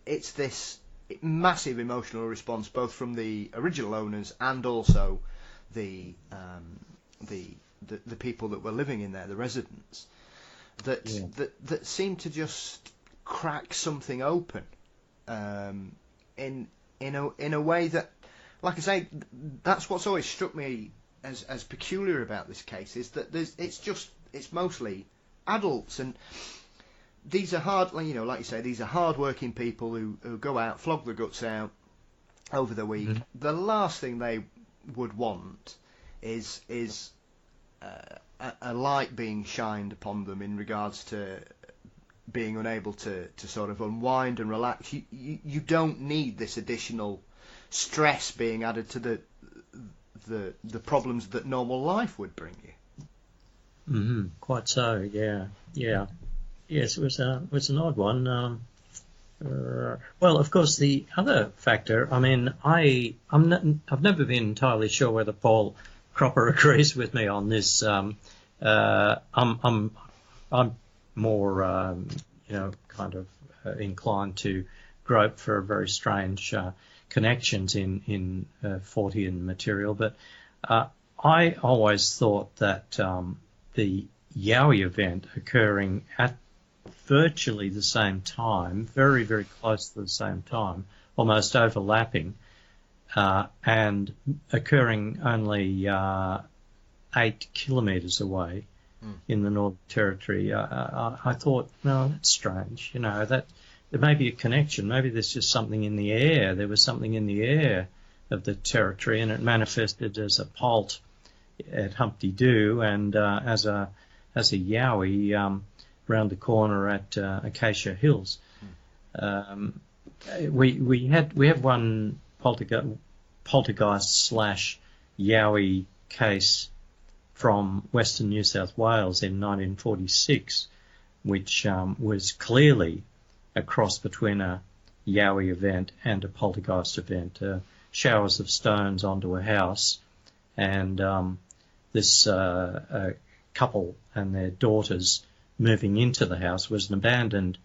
it's this massive emotional response, both from the original owners and also the people that were living in there, the residents, that seemed to just crack something open, in a way that, like I say, that's what's always struck me as peculiar about this case, is that it's mostly adults, and these are hard, like you say, these are hard-working people who go out, flog their guts out over the week. The last thing they would want is a light being shined upon them in regards to being unable to sort of unwind and relax. You don't need this additional stress being added to the problems that normal life would bring you. Quite so, yeah. Yes, it was an odd one. Well, of course, the other factor. I mean, I've never been entirely sure whether Paul Cropper agrees with me on this. I'm more, kind of inclined to grope for very strange connections in Fortean material, but I always thought that the Yowie event occurring at virtually the same time, very, very close to the same time, almost overlapping, and occurring only 8 kilometres away in the Northern Territory. I thought, no, that's strange. That there may be a connection. Maybe there's just something in the air. There was something in the air of the Territory, and it manifested as a polt at Humpty Do, and as a Yowie round the corner at Acacia Hills. We have one poltergeist / Yowie case from Western New South Wales in 1946, which was clearly a cross between a Yowie event and a poltergeist event. Showers of stones onto a house, and this couple and their daughters moving into the house was an abandoned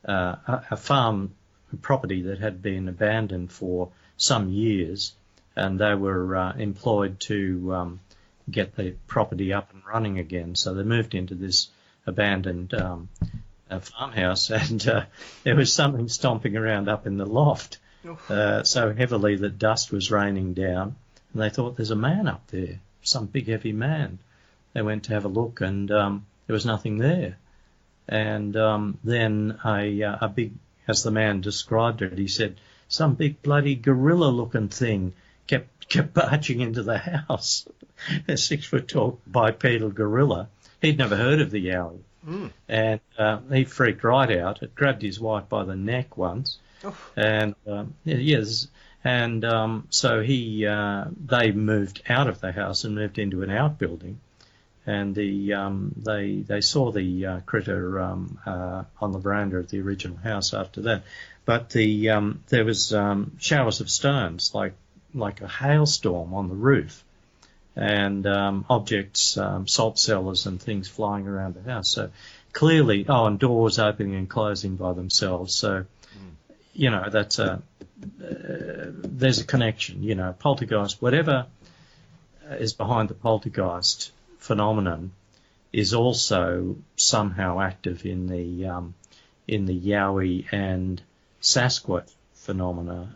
a farm property that had been abandoned for some years, and they were employed to get the property up and running again. So they moved into this abandoned farmhouse, and there was something stomping around up in the loft so heavily that dust was raining down, and they thought, there's a man up there, some big heavy man. They went to have a look, and there was nothing there. And then a big, as the man described it, he said, some big bloody gorilla-looking thing kept barging into the house. A 6-foot-tall bipedal gorilla. He'd never heard of the Yowie. And he freaked right out. It grabbed his wife by the neck once. And so they moved out of the house and moved into an outbuilding. And they saw the critter on the veranda of the original house after that. But there was showers of stones, like a hailstorm on the roof, and objects, salt cellars and things flying around the house. So clearly, and doors opening and closing by themselves. So, that's there's a connection. Poltergeist, whatever is behind the poltergeist phenomenon, is also somehow active in the Yowie and Sasquatch phenomena.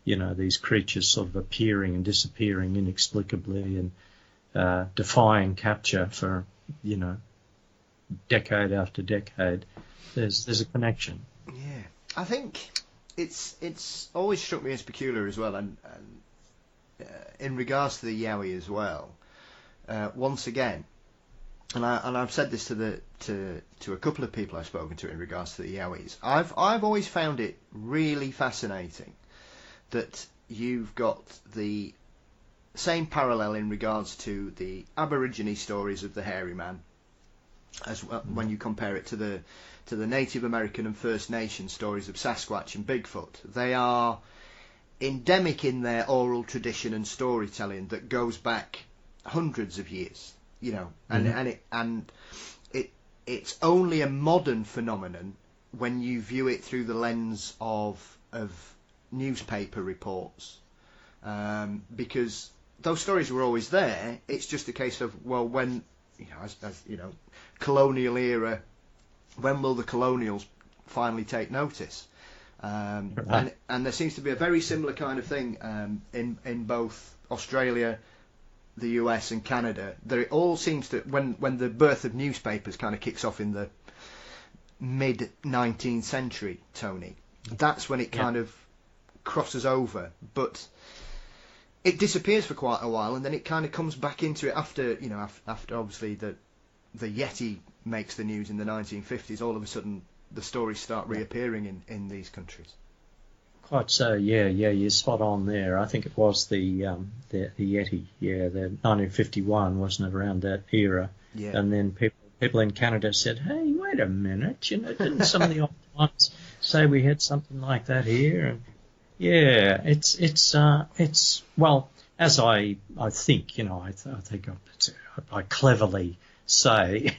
These creatures sort of appearing and disappearing inexplicably and defying capture for, decade after decade. There's a connection. Yeah, I think it's always struck me as peculiar as well, and in regards to the Yowie as well. Once again, and I've said this to a couple of people I've spoken to in regards to the Yowies. I've always found it really fascinating that you've got the same parallel in regards to the Aborigine stories of the hairy man, as well, when you compare it to the Native American and First Nation stories of Sasquatch and Bigfoot. They are endemic in their oral tradition and storytelling that goes back hundreds of years, and it's only a modern phenomenon when you view it through the lens of newspaper reports, because those stories were always there. It's just a case of, well, when, colonial era, when will the colonials finally take notice? And there seems to be a very similar kind of thing in both Australia, the US and Canada. There it all seems to, when the birth of newspapers kind of kicks off in the mid 19th century, Tony, that's when it kind of crosses over, but it disappears for quite a while, and then it kind of comes back into it after obviously the Yeti makes the news in the 1950s. All of a sudden the stories start reappearing in these countries. Quite so, yeah, you're spot on there. I think it was the Yeti, the 1951, wasn't it, around that era? Yeah. And then people in Canada said, "Hey, wait a minute, didn't some of the old ones say we had something like that here?" And yeah, it's well, as I think, I think I cleverly say,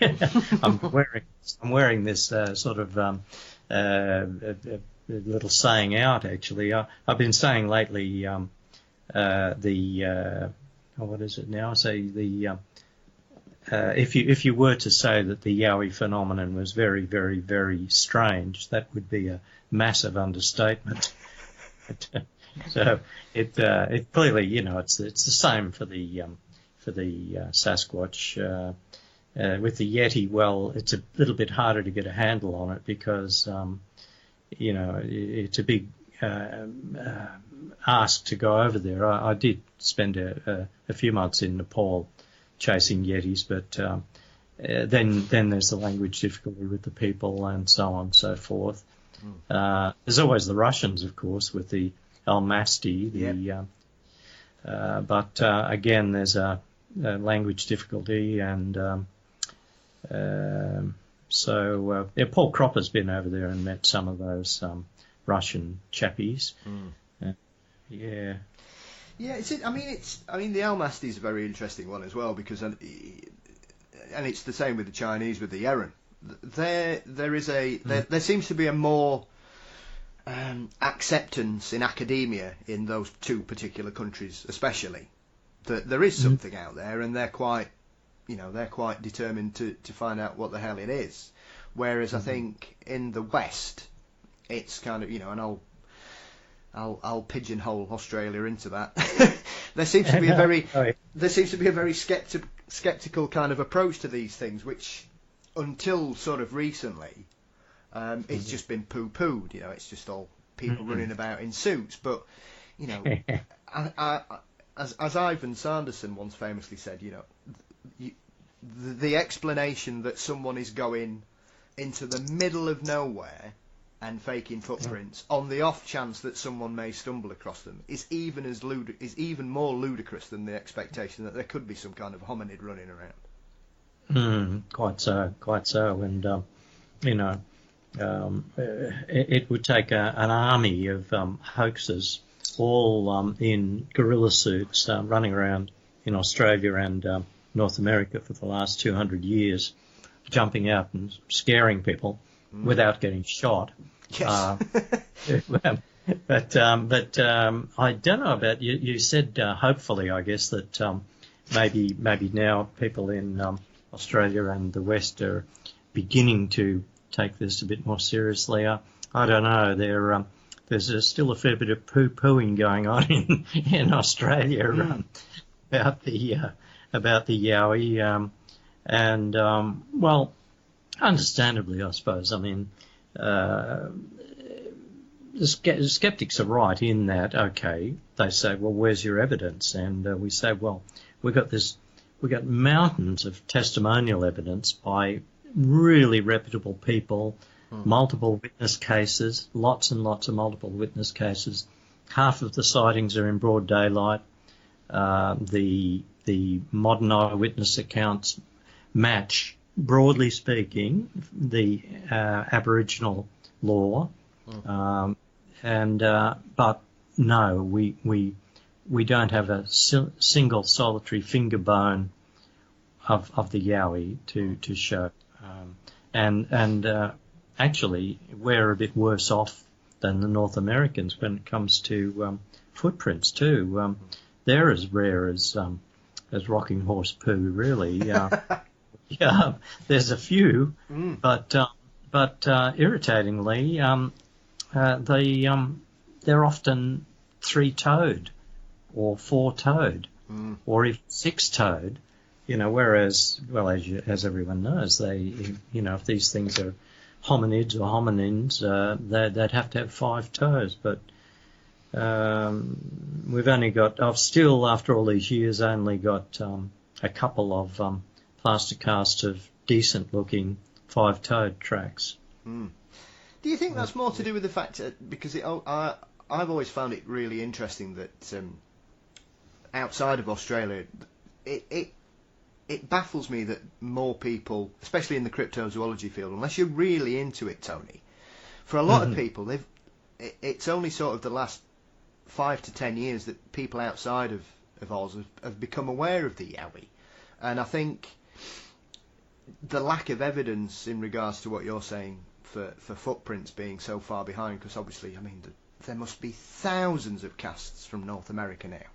I'm wearing this sort of little saying out, actually. I've been saying lately what is it now? I say if you were to say that the Yowie phenomenon was very, very, very strange, that would be a massive understatement. So it clearly, it's the same for the Sasquatch. With the Yeti, well, it's a little bit harder to get a handle on it because it's a big ask to go over there. I did spend a few months in Nepal chasing Yetis, but then there's the language difficulty with the people and so on and so forth. There's always the Russians, of course, with the Almasty. But again, there's a language difficulty, and Paul Cropper's been over there and met some of those Russian chappies. Yeah. The Almasty is a very interesting one as well, because and it's the same with the Chinese with the Yeren. There seems to be a more acceptance in academia in those two particular countries, especially, that there is something out there, and they're quite determined to find out what the hell it is. Whereas I think in the West, it's kind of, and I'll pigeonhole Australia into that. There seems to be a very skeptical kind of approach to these things, which until sort of recently, it's just been poo-pooed. It's just all people running about in suits. But as Ivan Sanderson once famously said, the explanation that someone is going into the middle of nowhere and faking footprints on the off chance that someone may stumble across them is even more ludicrous than the expectation that there could be some kind of hominid running around. Quite so, and it would take an army of hoaxers, all in gorilla suits, running around in Australia and North America for the last 200 years, jumping out and scaring people without getting shot. Yes. But I don't know about you. You said hopefully, I guess, that maybe now people in Australia and the West are beginning to take this a bit more seriously. I don't know. There's still a fair bit of poo-pooing going on in Australia about the Yowie, well, understandably, I suppose. I mean, the skeptics are right in that. Okay, they say, well, where's your evidence? And we say, well, we've got mountains of testimonial evidence by really reputable people. Multiple witness cases, lots and lots of multiple witness cases. Half of the sightings are in broad daylight. The modern eyewitness accounts match, broadly speaking, the Aboriginal law. But no, we don't have a single solitary finger bone of the Yowie to show. Actually, we're a bit worse off than the North Americans when it comes to footprints too. They're as rare as rocking horse poo, really. Yeah, there's a few, but irritatingly, they're often three-toed or four-toed or even six-toed. Whereas, well, as everyone knows, if these things are hominids or hominins, they'd have to have 5 toes. But I've still, after all these years, only got a couple of plaster casts of decent-looking 5-toed tracks. Do you think that's more to do with the fact because I've always found it really interesting that outside of Australia, it baffles me that more people, especially in the cryptozoology field, unless you're really into it, Tony, for a lot of people, it's only sort of the last 5 to 10 years that people outside of Oz have become aware of the Yowie. And I think the lack of evidence in regards to what you're saying for footprints being so far behind, because obviously, I mean, there must be thousands of casts from North America now.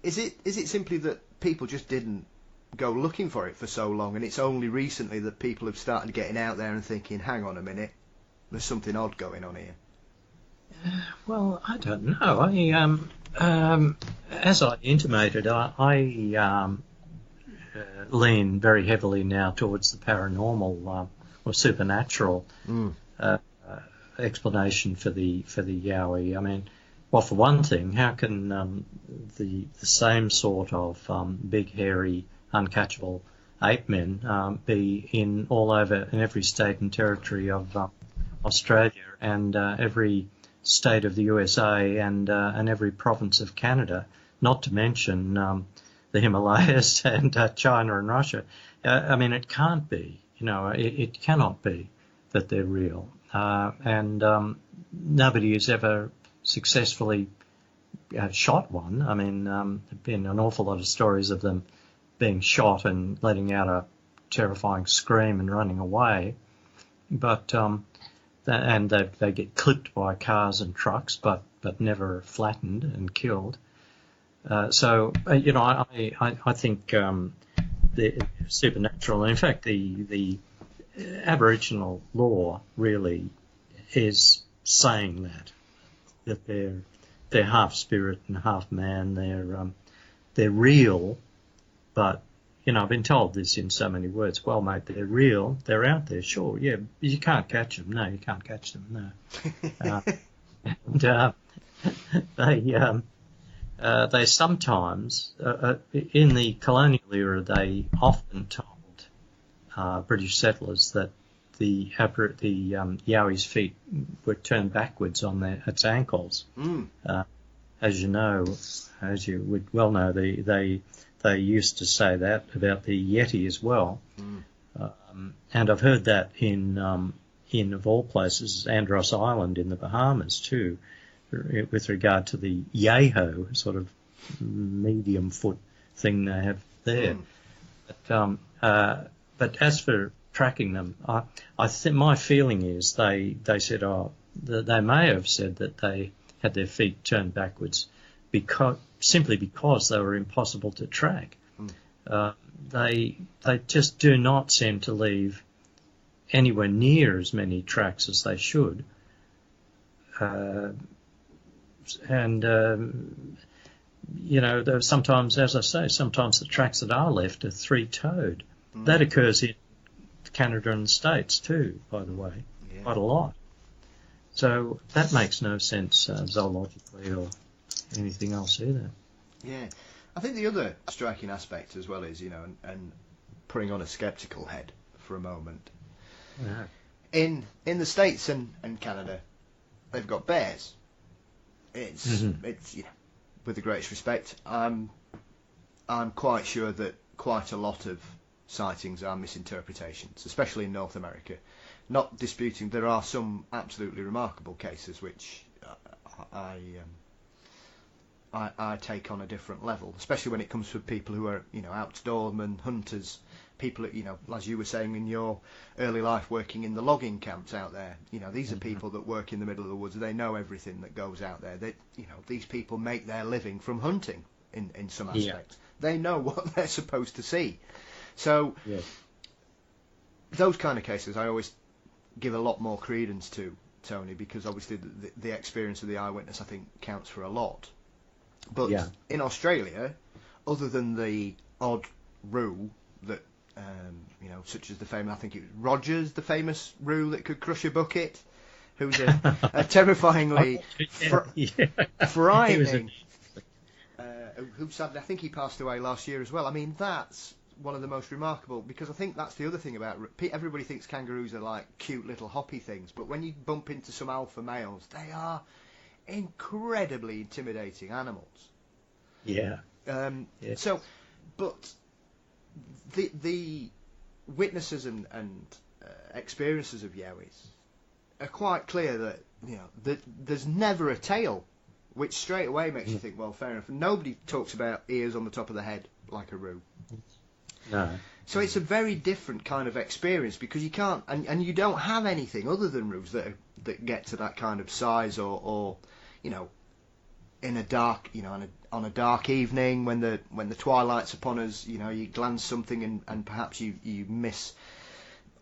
Is it simply that people just didn't go looking for it for so long, and it's only recently that people have started getting out there and thinking, hang on a minute, there's something odd going on here? Well, I don't know. As I intimated, I lean very heavily now towards the paranormal or supernatural explanation for the Yowie. I mean, well, for one thing, how can the same sort of big, hairy, uncatchable ape men be in every state and territory of Australia and every state of the USA and every province of Canada, not to mention the Himalayas and China and Russia? I mean, it can't be. It cannot be that they're real. And nobody has ever successfully shot one. I mean, there have been an awful lot of stories of them being shot and letting out a terrifying scream and running away. But and they get clipped by cars and trucks, but never flattened and killed. I think the supernatural, and in fact the Aboriginal law really is saying that they're half spirit and half man. They're real, but I've been told this in so many words. Well, mate, they're real. They're out there, sure. Yeah, you can't catch them. No, you can't catch them. No. They sometimes, in the colonial era, they often told British settlers that the Yowie's feet were turned backwards on its ankles. As you know, as you would well know, they used to say that about the Yeti as well. And I've heard that in of all places, Andros Island in the Bahamas too, with regard to the Yeho sort of medium foot thing they have there. But as for tracking them, I think my feeling is they said, they may have said that they had their feet turned backwards simply because they were impossible to track. they just do not seem to leave anywhere near as many tracks as they should. Sometimes, as I say, sometimes the tracks that are left are three-toed. That occurs in Canada and the States too, by the way, quite a lot. So that makes no sense zoologically or anything else either. Yeah. I think the other striking aspect as well is, and putting on a sceptical head for a moment. Yeah. In the States and Canada, they've got bears. It's with the greatest respect, I'm quite sure that quite a lot of sightings are misinterpretations, especially in North America. Not disputing there are some absolutely remarkable cases which I take on a different level, especially when it comes to people who are outdoorsmen, hunters, people as you were saying in your early life working in the logging camps out there. These are people that work in the middle of the woods. They know everything that goes out there. These people make their living from hunting in some aspects. They know what they're supposed to see. So those kind of cases I always give a lot more credence to, Tony, because obviously the experience of the eyewitness I think counts for a lot. But in Australia, other than the odd roo that such as the famous, I think it was Rogers, the famous roo that could crush a bucket, who's a terrifyingly frightening. Who sadly, I think he passed away last year as well. I mean, that's one of the most remarkable, because I think that's the other thing about everybody thinks kangaroos are like cute little hoppy things, but when you bump into some alpha males, they are incredibly intimidating animals. So, but the witnesses and experiences of Yowies are quite clear that that there's never a tail, which straight away makes you think, well, fair enough. Nobody talks about ears on the top of the head like a roo. No. So it's a very different kind of experience, because you can't, and you don't have anything other than roos that get to that kind of size, or in a dark, on a dark evening when the twilight's upon us, you glance something and perhaps you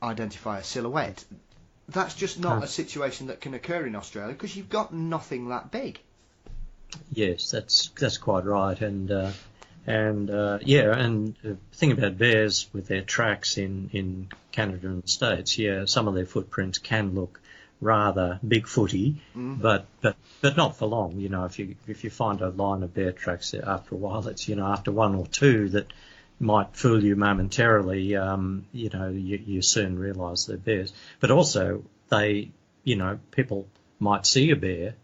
identify a silhouette. That's just not a situation that can occur in Australia, because you've got nothing that big. Yes, that's quite right, and the thing about bears with their tracks in Canada and the States, some of their footprints can look rather Bigfooty, but not for long. If you find a line of bear tracks, after a while, it's after one or two that might fool you momentarily. You soon realise they're bears. But also, people might see a bear,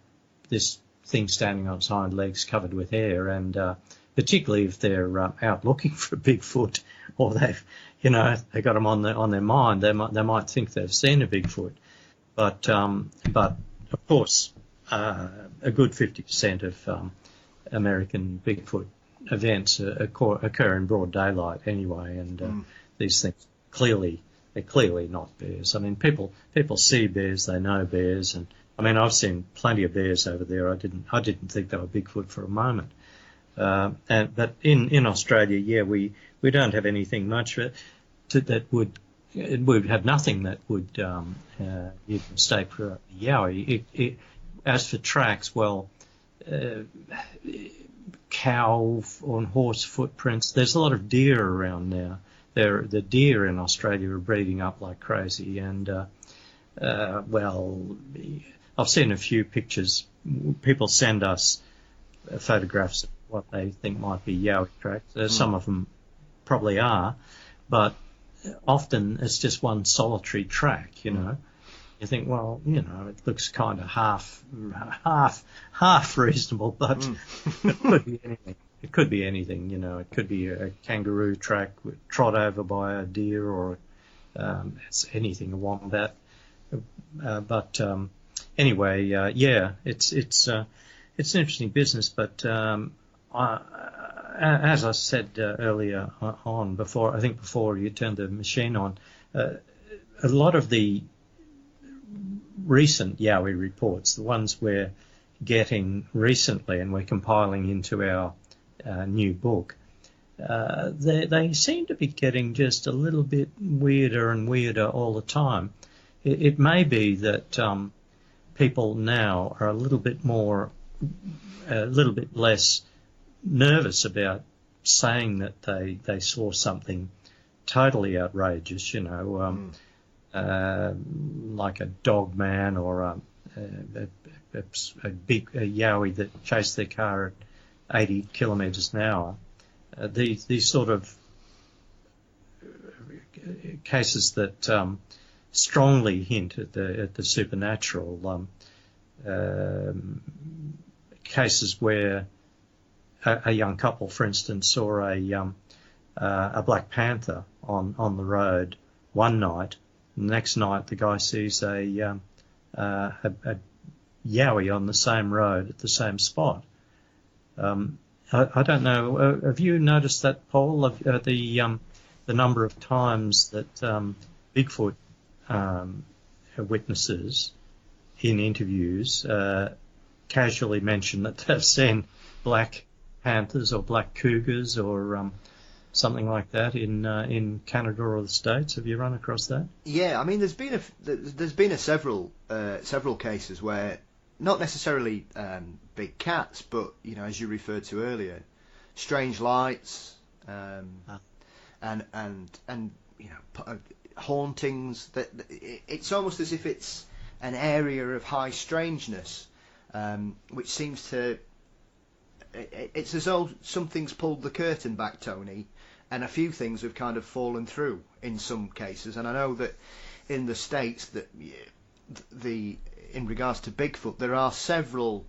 this thing standing on its hind legs covered with hair, and particularly if they're out looking for a Bigfoot, or they've got them on their mind, they might think they've seen a Bigfoot. But of course, a good 50% of American Bigfoot events occur in broad daylight anyway, and these things they're clearly not bears. I mean, people see bears, they know bears, and I mean, I've seen plenty of bears over there. I didn't think they were Bigfoot for a moment. But in Australia, we don't have anything much that would have nothing that would you'd mistake for a Yowie. As for tracks, well, cow on horse footprints. There's a lot of deer around now. The deer in Australia are breeding up like crazy, and I've seen a few pictures. People send us photographs of what they think might be Yowie tracks. Some of them probably are, but often it's just one solitary track. You think, well, it looks kind of half reasonable, but it could be anything. It could be anything, It could be a kangaroo track trod over by a deer, or it's anything, a wombat. Anyway, it's an interesting business. But as I said earlier on, before you turned the machine on, a lot of the recent Yowie reports, the ones we're getting recently and we're compiling into our new book, they seem to be getting just a little bit weirder and weirder all the time. It may be that people now are a little bit less nervous about saying that they saw something totally outrageous, like a dog man or a Yowie that chased their car at 80 kilometres an hour. These sort of cases that strongly hint at the supernatural, cases where a young couple, for instance, saw a black panther on the road one night. The next night, the guy sees a Yowie on the same road at the same spot. I don't know. Have you noticed that, Paul? The number of times that Bigfoot witnesses in interviews casually mention that they've seen black panthers or black cougars or something like that in Canada or the States. Have you run across that? Yeah, I mean, there's been several cases where not necessarily big cats, but as you referred to earlier, strange lights, and hauntings. That it's almost as if it's an area of high strangeness, which seems to. It's as though something's pulled the curtain back, Tony, and a few things have kind of fallen through in some cases. And I know that in the States that in regards to Bigfoot, there are several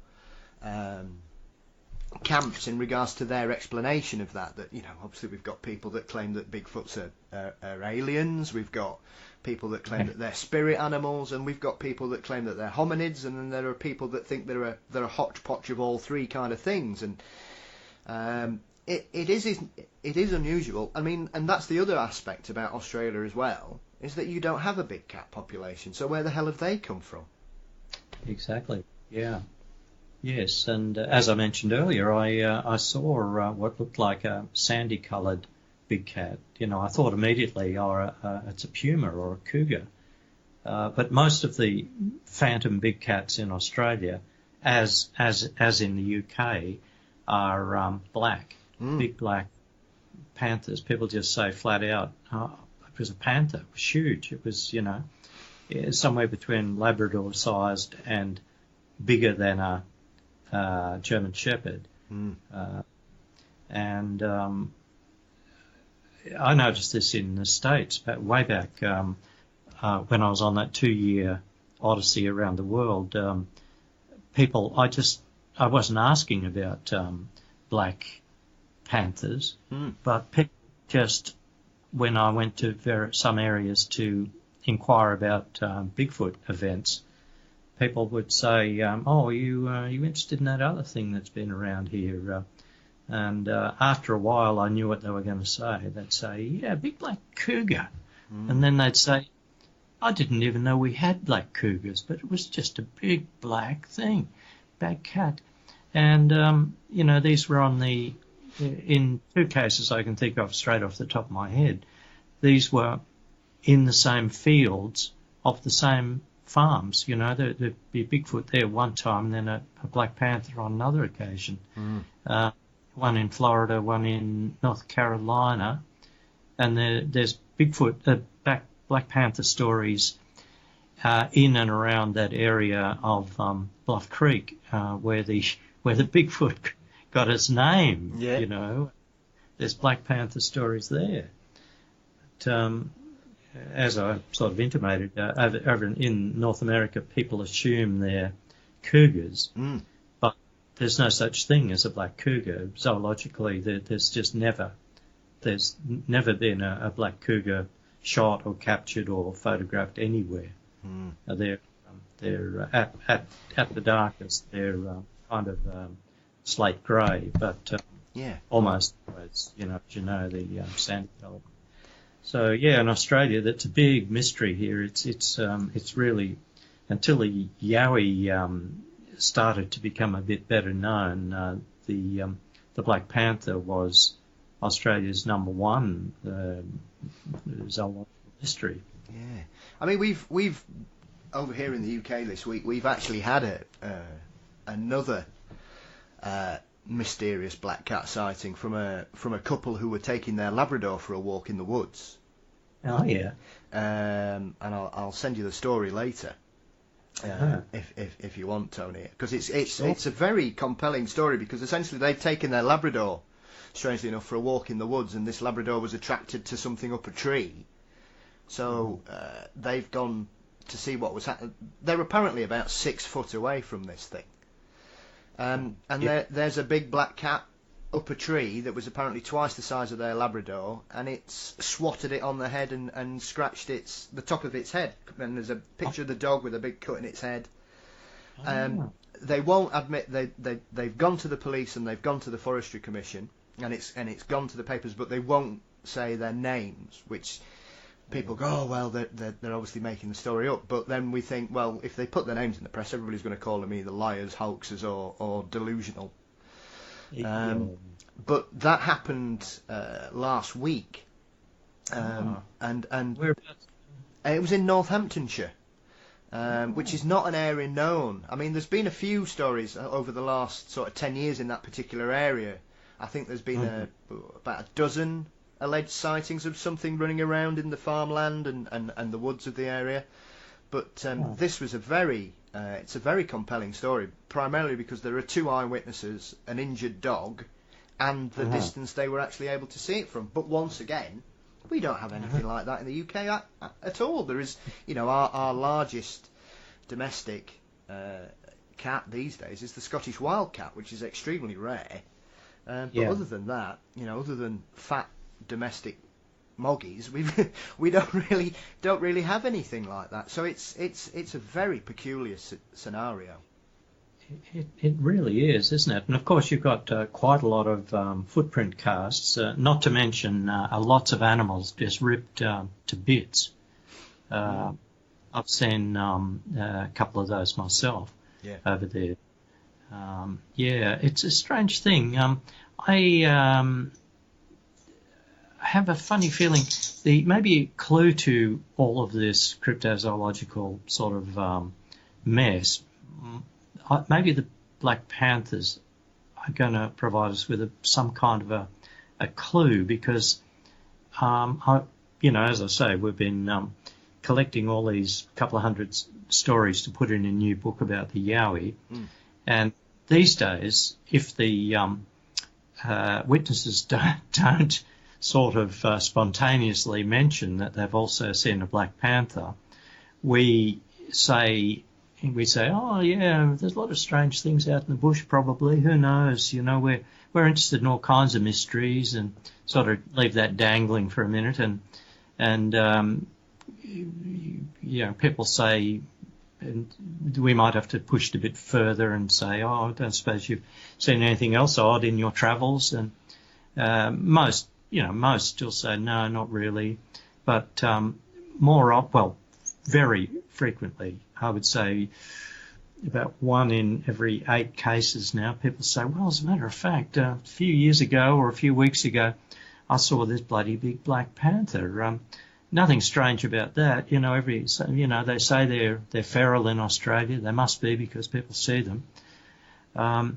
camps in regards to their explanation of that. That obviously we've got people that claim that Bigfoots are aliens. We've got people that claim that they're spirit animals, and we've got people that claim that they're hominids, and then there are people that think they're a hodgepodge of all three kind of things. And it is unusual. I mean, and that's the other aspect about Australia as well, is that you don't have a big cat population. So where the hell have they come from? Exactly. Yeah. Yes, and as I mentioned earlier, I saw what looked like a sandy-coloured big cat. I thought immediately, it's a puma or a cougar. But most of the phantom big cats in Australia, as in the UK, are black, big black panthers. People just say flat out, oh, it was a panther. It was huge. It was, somewhere between Labrador-sized and bigger than a German Shepherd. And I noticed this in the States, but way back when I was on that 2-year odyssey around the world. People, I wasn't asking about black panthers, but people just, when I went to some areas to inquire about Bigfoot events, people would say, "Oh, you interested in that other thing that's been around here?" And after a while, I knew what they were going to say. They'd say, "Yeah, big black cougar," and then they'd say, "I didn't even know we had black cougars, but it was just a big black thing, black cat." And these were in 2 cases I can think of straight off the top of my head. These were in the same fields of the same farms. There'd be a Bigfoot there one time, and then a black panther on another occasion. One in Florida, one in North Carolina, and there's Bigfoot, black panther stories in and around that area of Bluff Creek, where the Bigfoot got its name. Yeah. There's black panther stories there. But, as I sort of intimated, over in North America, people assume they're cougars, but there's no such thing as a black cougar. Zoologically, there's never been a black cougar shot or captured or photographed anywhere. They're at the darkest. They're kind of slate grey, but almost always, the sandy colour. So in Australia, that's a big mystery here. It's really, until the Yowie started to become a bit better known, the Black Panther was Australia's #1 zoological mystery. Yeah, I mean we've over here in the UK this week we've actually had another mysterious black cat sighting from a couple who were taking their Labrador for a walk in the woods. Oh yeah. And I'll send you the story later. If you want, Tony, because it's a very compelling story, because essentially they've taken their Labrador, strangely enough, for a walk in the woods, and this Labrador was attracted to something up a tree, so they've gone to see what was happening. They're apparently about 6 foot away from this thing, and there's a big black cat up a tree that was apparently twice the size of their Labrador, and it's swatted it on the head and scratched the top of its head. And there's a picture of the dog with a big cut in its head. They won't admit they've gone to the police and they've gone to the Forestry Commission, and it's gone to the papers, but they won't say their names, which people go, oh well, they're obviously making the story up. But then we think, well, if they put their names in the press, everybody's going to call them either liars, hoaxers, or delusional. But that happened last week, and it was in Northamptonshire, which is not an area known. I mean, there's been a few stories over the last sort of 10 years in that particular area. I think there's been about a dozen alleged sightings of something running around in the farmland and the woods of the area. But this was it's a very compelling story, primarily because there are 2 eyewitnesses, an injured dog, and the distance they were actually able to see it from. But once again, we don't have anything like that in the UK at all. There is, our largest domestic cat these days is the Scottish wildcat, which is extremely rare. But other than that, other than fat domestic moggies, we don't really have anything like that. So it's a very peculiar scenario. It really is, isn't it? And of course you've got quite a lot of footprint casts, not to mention lots of animals just ripped to bits. I've seen a couple of those myself over there. It's a strange thing. I have a funny feeling maybe a clue to all of this cryptozoological sort of mess. Maybe the Black Panthers are going to provide us with some kind of a clue, because, as I say, we've been collecting all these couple of hundred stories to put in a new book about the Yowie. And these days, if the witnesses don't sort of spontaneously mention that they've also seen a Black Panther, we say, oh yeah, there's a lot of strange things out in the bush probably, who knows, we're interested in all kinds of mysteries, and sort of leave that dangling for a minute, and people say, and we might have to push it a bit further and say, oh, I don't suppose you've seen anything else odd in your travels, and most still say no, not really, but very frequently, I would say about 1 in every 8 cases now, people say, well, as a matter of fact, a few years ago or a few weeks ago, I saw this bloody big black panther. Nothing strange about that. They say they're feral in Australia. They must be, because people see them. Now,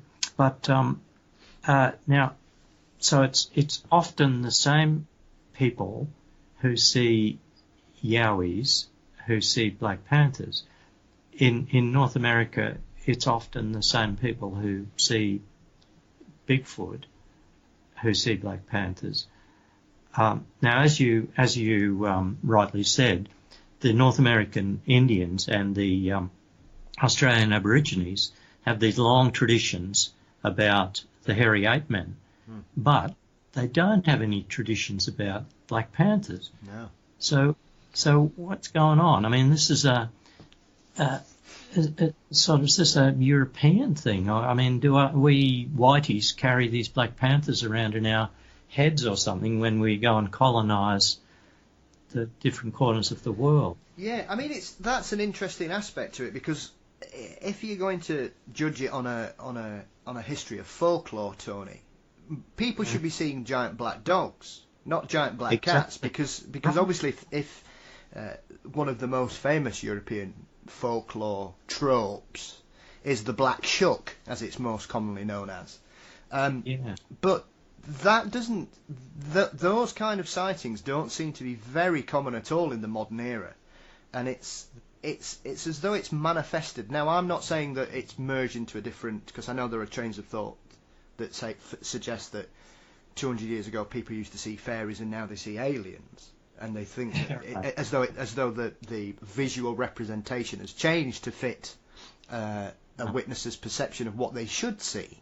so it's often the same people who see Yowies who see black panthers. In North America, it's often the same people who see Bigfoot who see black panthers. Now, as you rightly said, the North American Indians and the Australian Aborigines have these long traditions about the hairy ape men, but they don't have any traditions about black panthers. No. So what's going on? I mean, this is is this a European thing? I mean, we whiteys carry these black panthers around in our heads or something when we go and colonise the different corners of the world? Yeah, I mean, that's an interesting aspect to it, because if you're going to judge it on a history of folklore, Tony, people should be seeing giant black dogs, not giant black cats, because obviously if one of the most famous European folklore tropes is the black shuck, as it's most commonly known as. But that doesn't. Those kind of sightings don't seem to be very common at all in the modern era, and it's as though it's manifested. Now, I'm not saying that it's merged into a different, because I know there are trains of thought that suggest that 200 years ago people used to see fairies and now they see aliens, and they think as though the visual representation has changed to fit a witness's perception of what they should see.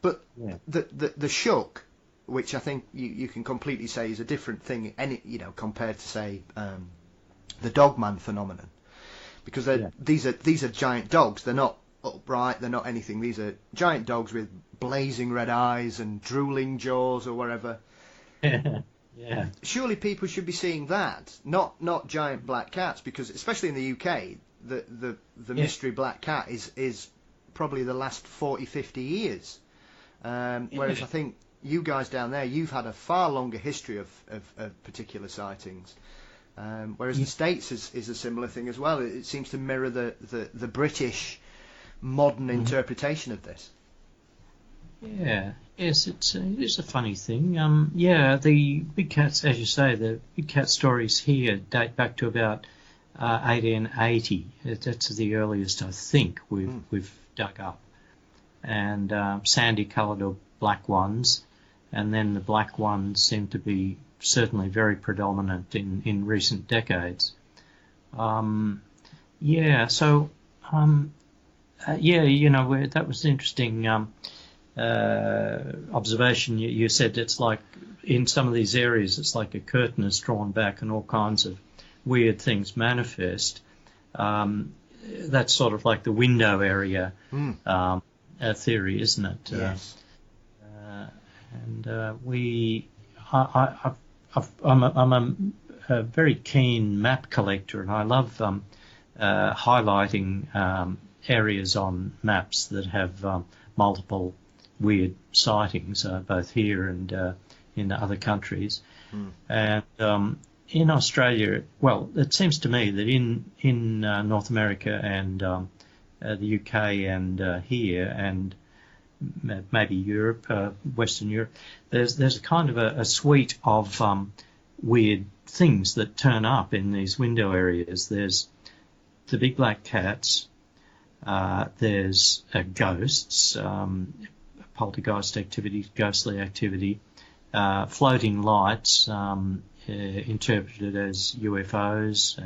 But the shuck, which I think you can completely say is a different thing, compared to say the dogman phenomenon, because these are giant dogs. They're not upright. They're not anything. These are giant dogs with blazing red eyes and drooling jaws or whatever. Surely people should be seeing that, not giant black cats, because especially in the UK, the mystery black cat is probably the last 40-50 years. Whereas I think you guys down there, you've had a far longer history of particular sightings. Whereas the States is a similar thing as well. It seems to mirror the British modern interpretation of this. Yes, it is a funny thing. The big cats, as you say, the big cat stories here date back to about 1880. That's the earliest I think we've dug up. And sandy-coloured or black ones, and then the black ones seem to be certainly very predominant in recent decades. That was interesting observation. You said it's like in some of these areas it's like a curtain is drawn back and all kinds of weird things manifest. That's sort of like the window area theory, isn't it? Yes. I'm a very keen map collector, and I love highlighting areas on maps that have multiple weird sightings, both here and in other countries. And in Australia, well, it seems to me that in North America and the UK and here and maybe Europe, Western Europe, there's a kind of a suite of weird things that turn up in these window areas. There's the big black cats, there's ghosts, poltergeist activity, ghostly activity, floating lights interpreted as UFOs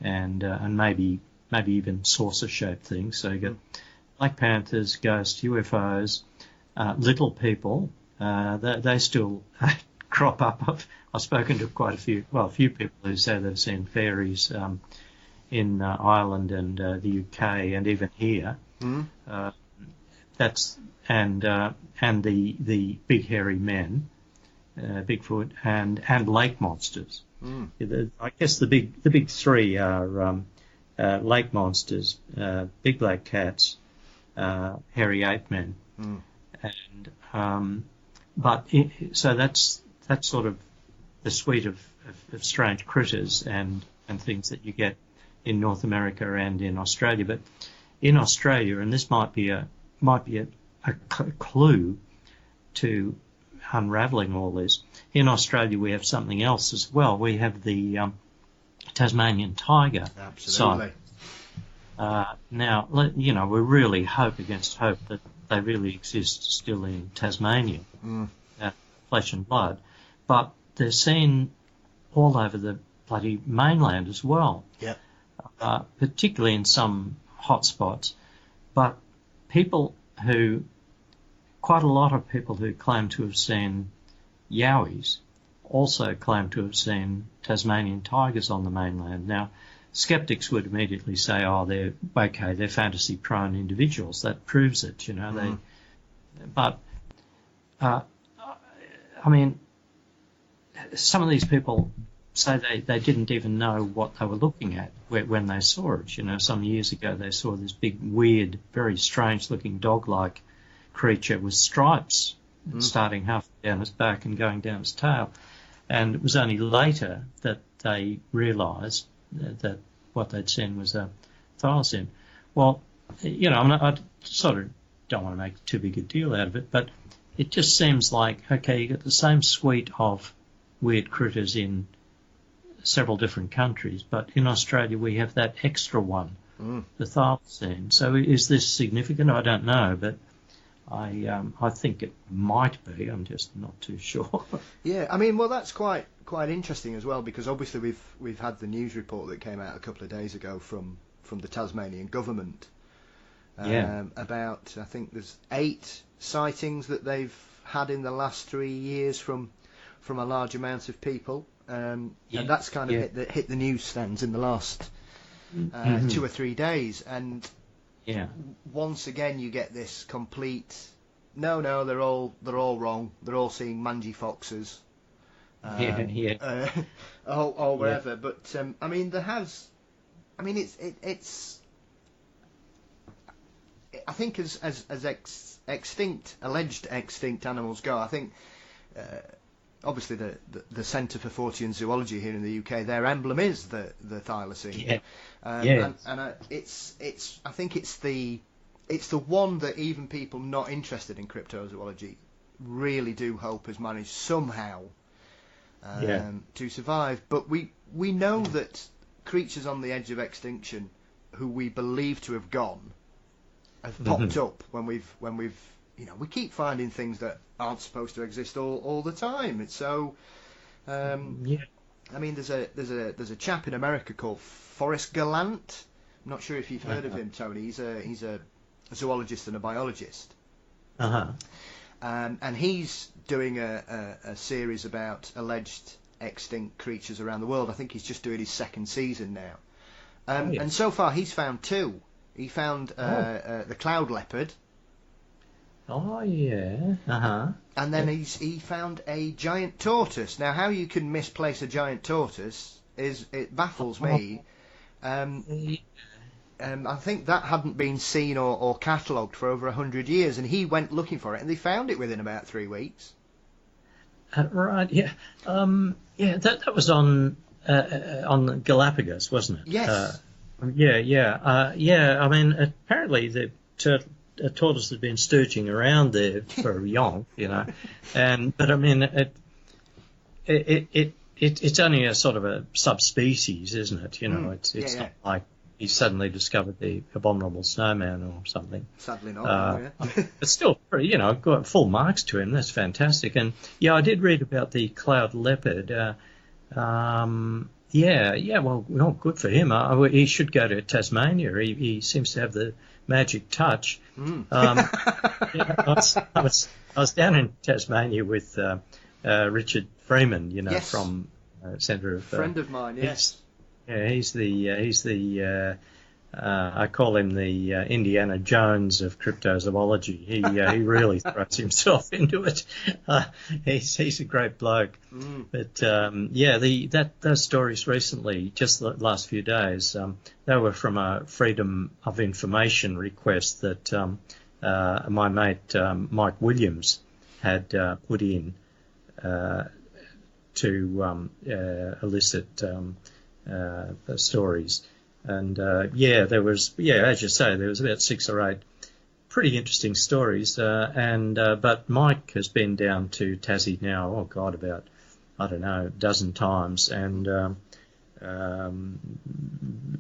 and maybe even saucer-shaped things. So you get Black Panthers, ghosts, UFOs, little people. They still crop up. I've spoken to quite a few people who say they've seen fairies in Ireland and the UK and even here. And the big hairy men, Bigfoot, and lake monsters. I guess the big three are lake monsters, big black cats, hairy ape men, so that's sort of the suite of strange critters and things that you get in North America and in Australia. But in Australia, and this might be a clue to unravelling all this. In Australia, we have something else as well. We have the Tasmanian tiger. Absolutely. Now, we really hope against hope that they really exist still in Tasmania, flesh and blood. But they're seen all over the bloody mainland as well, particularly in some hot spots. But quite a lot of people who claim to have seen Yowies also claim to have seen Tasmanian tigers on the mainland. Now, skeptics would immediately say, they're fantasy-prone individuals. That proves it, some of these people say they didn't even know what they were looking at when they saw it. Some years ago they saw this big, weird, very strange-looking dog-like creature with stripes starting half down its back and going down its tail. And it was only later that they realised that what they'd seen was a thylacine. Well, I sort of don't want to make too big a deal out of it, but it just seems like, okay, you got the same suite of weird critters in several different countries, but in Australia we have that extra one, the thylacine. So is this significant? I don't know, but I think it might be. I'm just not too sure. Yeah, I mean, well, that's quite interesting as well, because obviously we've had the news report that came out a couple of days ago from the Tasmanian government about, I think there's 8 sightings that they've had in the last 3 years from a large amount of people, and that's kind of hit the newsstands in the last 2 or 3 days, and once again you get this complete no, they're all wrong, they're all seeing mangy foxes, or wherever. But I mean, it's I think as alleged extinct animals go, I think obviously the Centre for Fortean Zoology here in the UK, their emblem is the thylacine. And I think it's the one that even people not interested in cryptozoology really do hope has managed somehow to survive. But we know that creatures on the edge of extinction who we believe to have gone have popped up when we've we keep finding things that aren't supposed to exist all the time. It's so I mean, there's a chap in America called Forrest Gallant. I'm not sure if you've heard of him, Tony. He's a zoologist and a biologist. And he's doing a series about alleged extinct creatures around the world. I think he's just doing his 2nd season now. And so far he's found 2. He found the cloud leopard. Oh, yeah. And then he found a giant tortoise. Now, how you can misplace a giant tortoise it baffles me. I think that hadn't been seen or catalogued for over 100 years, and he went looking for it, and they found it within about 3 weeks. Right, yeah. That was on the Galapagos, wasn't it? Yes. I mean, apparently the tortoise had been stooging around there for a yonk, but I mean, it's only a sort of a subspecies, isn't it? It's not like he suddenly discovered the abominable snowman or something. Sadly not. But still, got full marks to him. That's fantastic. And I did read about the cloud leopard. Well, good for him. He should go to Tasmania. He seems to have the magic touch. I was down in Tasmania with Richard Freeman, from Centre of... friend of mine, yes. He's the I call him the Indiana Jones of cryptozoology. He really throws himself into it. He's a great bloke. But those stories recently, just the last few days, they were from a Freedom of Information request that my mate Mike Williams had put in to elicit stories. And there was, as you say, there was about 6 or 8 pretty interesting stories. But Mike has been down to Tassie now, about, I don't know, a dozen times. And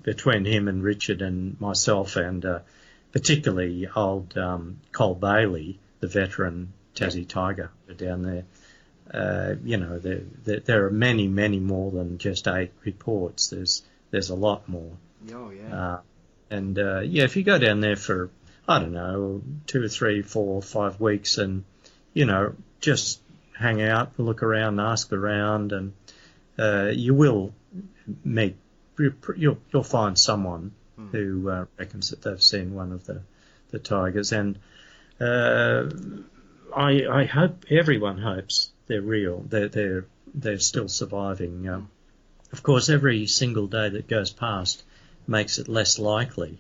between him and Richard and myself, and particularly old Cole Bailey, the veteran Tassie Tiger, down there. There are many, many more than just 8 reports. There's a lot more. Oh, yeah. If you go down there for, I don't know, 2 or 3, 4, 5 weeks and, just hang out, look around, ask around, and you will meet, you'll find someone who reckons that they've seen one of the tigers. And I hope, everyone hopes they're real, they're still surviving. Of course, every single day that goes past makes it less likely,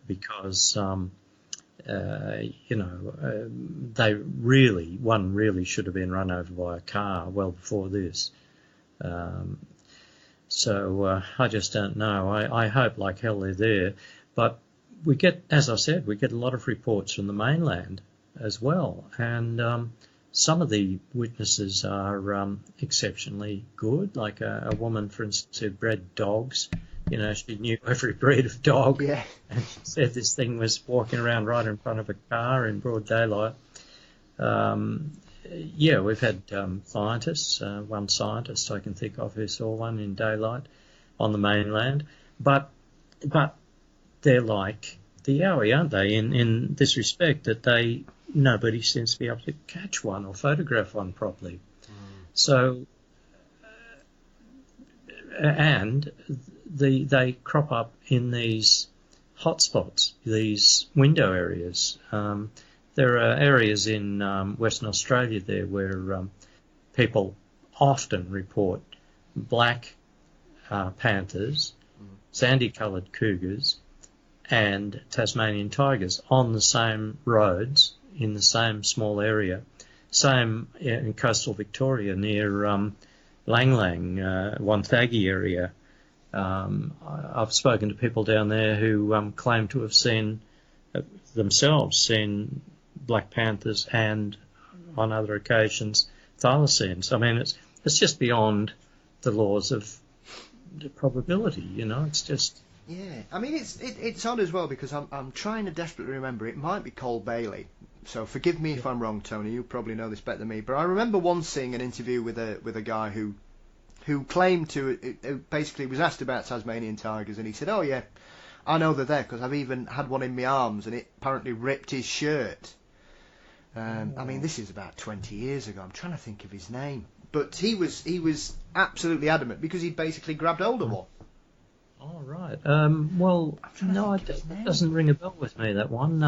because one really should have been run over by a car well before this. I just don't know. I hope like hell they're there. But we get, as I said, we get a lot of reports from the mainland as well. And some of the witnesses are exceptionally good. Like a woman, for instance, who bred dogs. She knew every breed of dog. Yeah. And she said this thing was walking around right in front of a car in broad daylight. We've had scientists. One scientist I can think of who saw one in daylight on the mainland. But they're like the Yowie, aren't they, in this respect, that nobody seems to be able to catch one or photograph one properly. So, and they crop up in these hotspots, these window areas. There are areas in Western Australia there where people often report black panthers, sandy-coloured cougars, and Tasmanian tigers on the same roads in the same small area. Same in coastal Victoria near Lang Lang, Wonthaggi area. I've spoken to people down there who claim to have seen black panthers and, on other occasions, thylacines. I mean, it's just beyond the laws of the probability. It's just. Yeah, I mean it's odd as well because I'm trying to desperately remember. It might be Cole Bailey, so forgive me if I'm wrong, Tony. You probably know this better than me, but I remember once seeing an interview with a guy who claimed to basically was asked about Tasmanian tigers, and he said, "Oh yeah, I know they're there because I've even had one in my arms, and it apparently ripped his shirt." I mean, this is about 20 years ago. I'm trying to think of his name, but he was absolutely adamant because he'd basically grabbed hold of one. Oh, right. Well, no, it doesn't ring a bell with me, that one.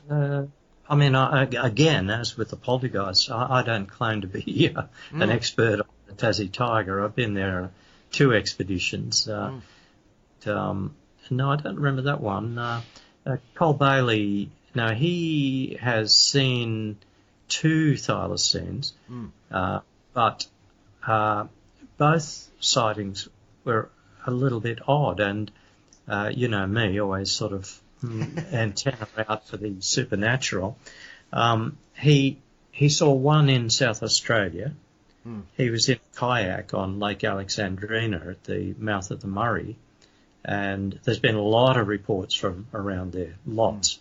I mean, again, as with the Poltergeist, I don't claim to be an expert on the Tassie tiger. I've been there on 2 expeditions. No, I don't remember that one. Cole Bailey, no, he has seen 2 thylacines, but both sightings were a little bit odd, and me, always sort of antenna out for the supernatural. He saw one in South Australia. He was in a kayak on Lake Alexandrina at the mouth of the Murray, and there's been a lot of reports from around there, lots.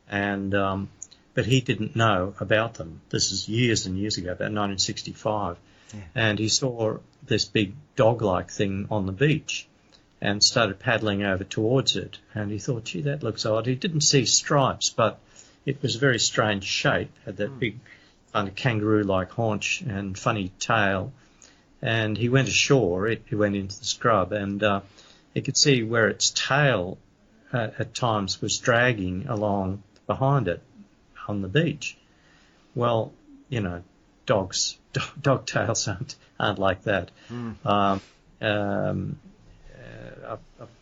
And but he didn't know about them. This is years and years ago, about 1965. Yeah. And he saw this big dog-like thing on the beach and started paddling over towards it. And he thought, gee, that looks odd. He didn't see stripes, but it was a very strange shape, had that big kind of kangaroo-like haunch and funny tail. And he went ashore, he went into the scrub, and he could see where its tail at times was dragging along behind it on the beach. Well, dog tails aren't like that. I've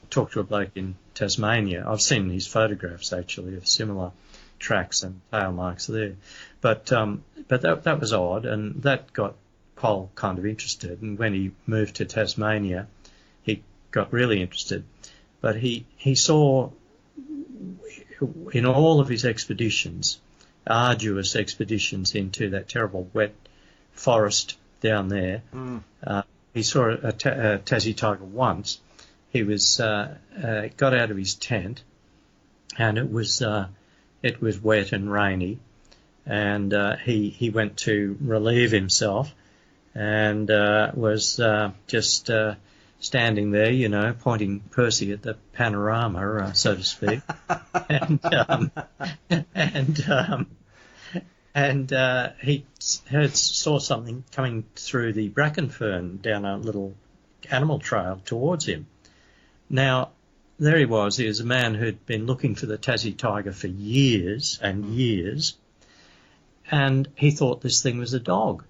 talked to a bloke in Tasmania. I've seen his photographs actually of similar tracks and tail marks there. But that was odd, and that got Cole kind of interested. And when he moved to Tasmania, he got really interested. But he saw in all of his expeditions, arduous expeditions into that terrible wet forest down there. He saw a Tassie tiger once. He was got out of his tent, and it was wet and rainy, and he went to relieve himself, and was just standing there, pointing Percy at the panorama, so to speak, and he saw something coming through the bracken fern down a little animal trail towards him. Now, there he was a man who'd been looking for the Tassie tiger for years and years, and he thought this thing was a dog.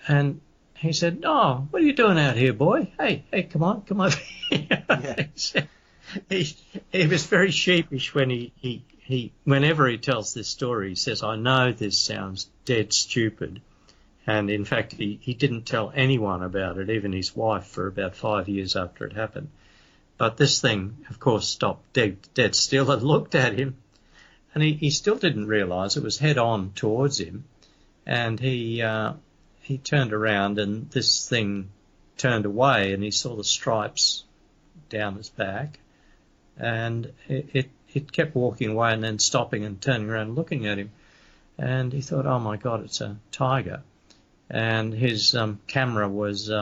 And he said, "Oh, what are you doing out here, boy? Hey, come over here." Yeah. He was very sheepish when he whenever he tells this story, he says, I know this sounds dead stupid. And in fact, he didn't tell anyone about it, even his wife, for about 5 years after it happened. But this thing, of course, stopped dead still and looked at him. And he still didn't realise it was head on towards him. And he turned around, and this thing turned away, and he saw the stripes down his back. And it kept walking away and then stopping and turning around and looking at him. And he thought, oh, my God, it's a tiger. And his camera was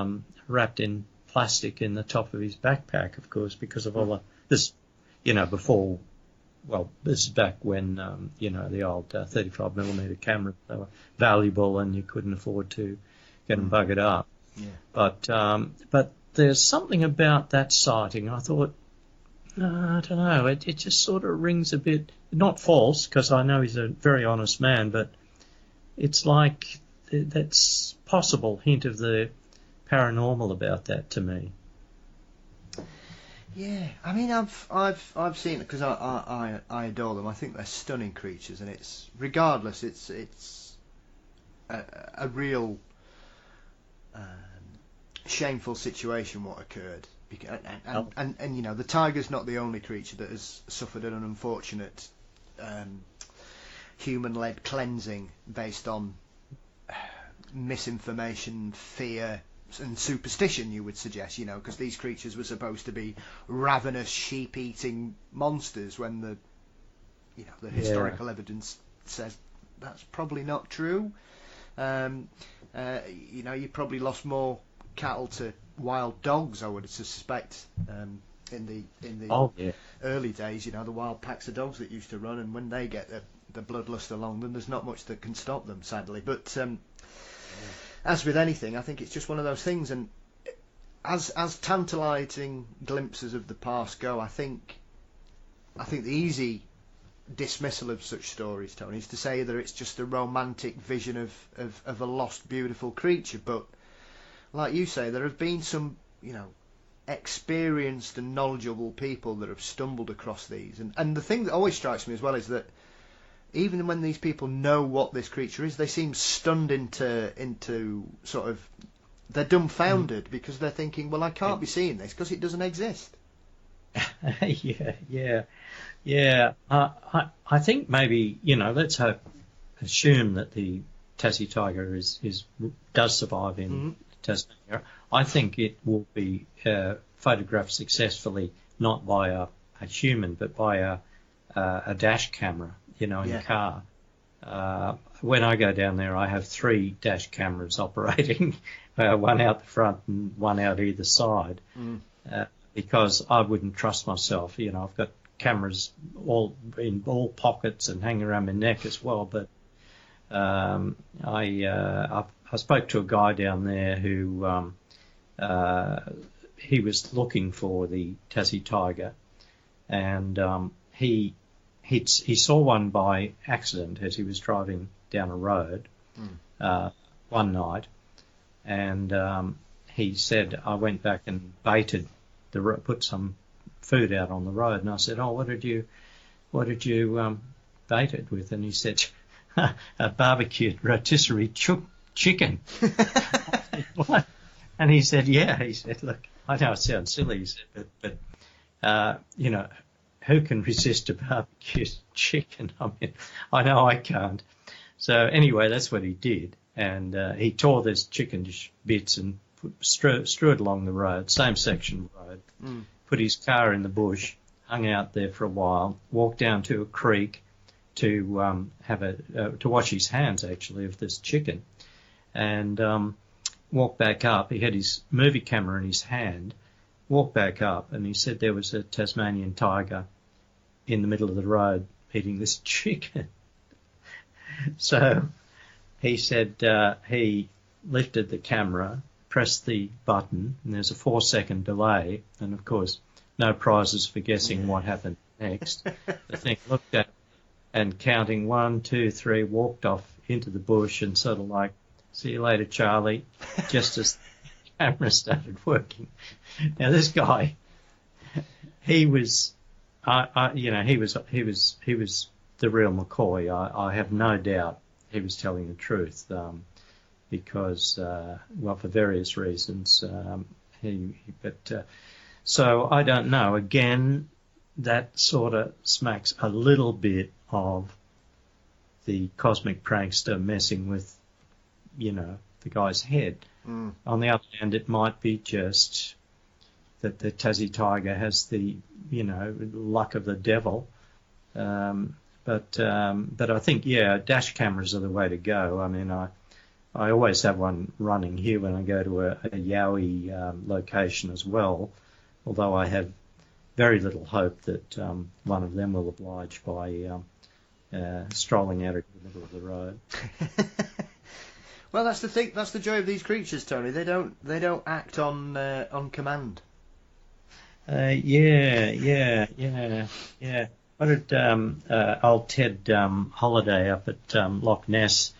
wrapped in plastic in the top of his backpack, of course, because of all this, before, well, this is back when, the old 35mm cameras, they were valuable and you couldn't afford to get them buggered up. Yeah. But there's something about that sighting. I thought, I don't know, it just sort of rings a bit, not false, because I know he's a very honest man, but it's like that's possible hint of the paranormal about that to me. Yeah, I mean, I've seen it because I adore them. I think they're stunning creatures, and it's regardless, it's a real shameful situation what occurred. And the tiger's not the only creature that has suffered an unfortunate human-led cleansing based on misinformation, fear, and superstition, you would suggest, because these creatures were supposed to be ravenous, sheep-eating monsters when the historical evidence says that's probably not true. You probably lost more cattle to wild dogs, I would suspect, in the early days. The wild packs of dogs that used to run, and when they get the bloodlust along them, there's not much that can stop them, sadly. But as with anything, I think it's just one of those things. And as tantalising glimpses of the past go, I think the easy dismissal of such stories, Tony, is to say that it's just a romantic vision of a lost, beautiful creature. But like you say, there have been some, experienced and knowledgeable people that have stumbled across these. And the thing that always strikes me as well is that even when these people know what this creature is, they seem stunned into sort of, they're dumbfounded because they're thinking, well, I can't be seeing this because it doesn't exist. Yeah. I think maybe, let's assume that the Tassie tiger does survive in Tasmania. I think it will be photographed successfully, not by a human, but by a dash camera, in the car. When I go down there, I have 3 dash cameras operating, one out the front and one out either side, because I wouldn't trust myself. I've got cameras all in all pockets and hanging around my neck as well. But I spoke to a guy down there who he was looking for the Tassie tiger, and he saw one by accident as he was driving down a road one night, and he said, I went back and baited put some food out on the road, and I said, oh, what did you bait it with? And he said, a barbecued rotisserie chicken. What? And he said, yeah. He said, look, I know it sounds silly, he said, but who can resist a barbecued chicken? I mean, I know I can't. So anyway, that's what he did. And he tore this chicken to bits and strew it along the road, same section of road, put his car in the bush, hung out there for a while, walked down to a creek to to wash his hands, actually, of this chicken, and walked back up. He had his movie camera in his hand, walked back up, and he said there was a Tasmanian tiger in the middle of the road eating this chicken. So he said he lifted the camera, pressed the button, and there's a 4-second delay, and of course no prizes for guessing what happened next. The thing looked at and counting 1, 2, 3, walked off into the bush and sort of like, see you later, Charlie, just as the camera started working. Now this guy, he was the real McCoy. I have no doubt he was telling the truth, because, well, for various reasons, so I don't know. Again, that sort of smacks a little bit of the cosmic prankster messing with, the guy's head. On the other hand, it might be just that the Tassie tiger has the, luck of the devil. But I think, dash cameras are the way to go. I mean, I always have one running here when I go to a Yowie location as well, although I have very little hope that one of them will oblige by strolling out of the middle of the road. Well, that's the thing. That's the joy of these creatures, Tony. They don't act on command. Yeah. What did old Ted Holiday up at Loch Ness?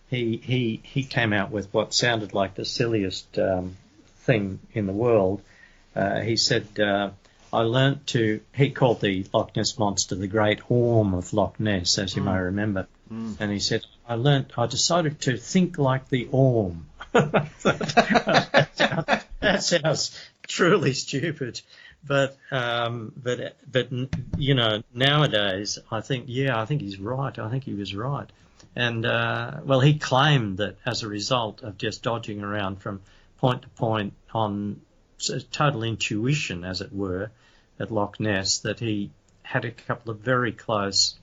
He came out with what sounded like the silliest thing in the world. He said, I learnt to. He called the Loch Ness monster the Great Orm of Loch Ness, as you may remember. And he said, I decided to think like the Orm. That sounds truly stupid. But nowadays, I think he's right. I think he was right. And, he claimed that as a result of just dodging around from point to point on total intuition, as it were, at Loch Ness, that he had a couple of very close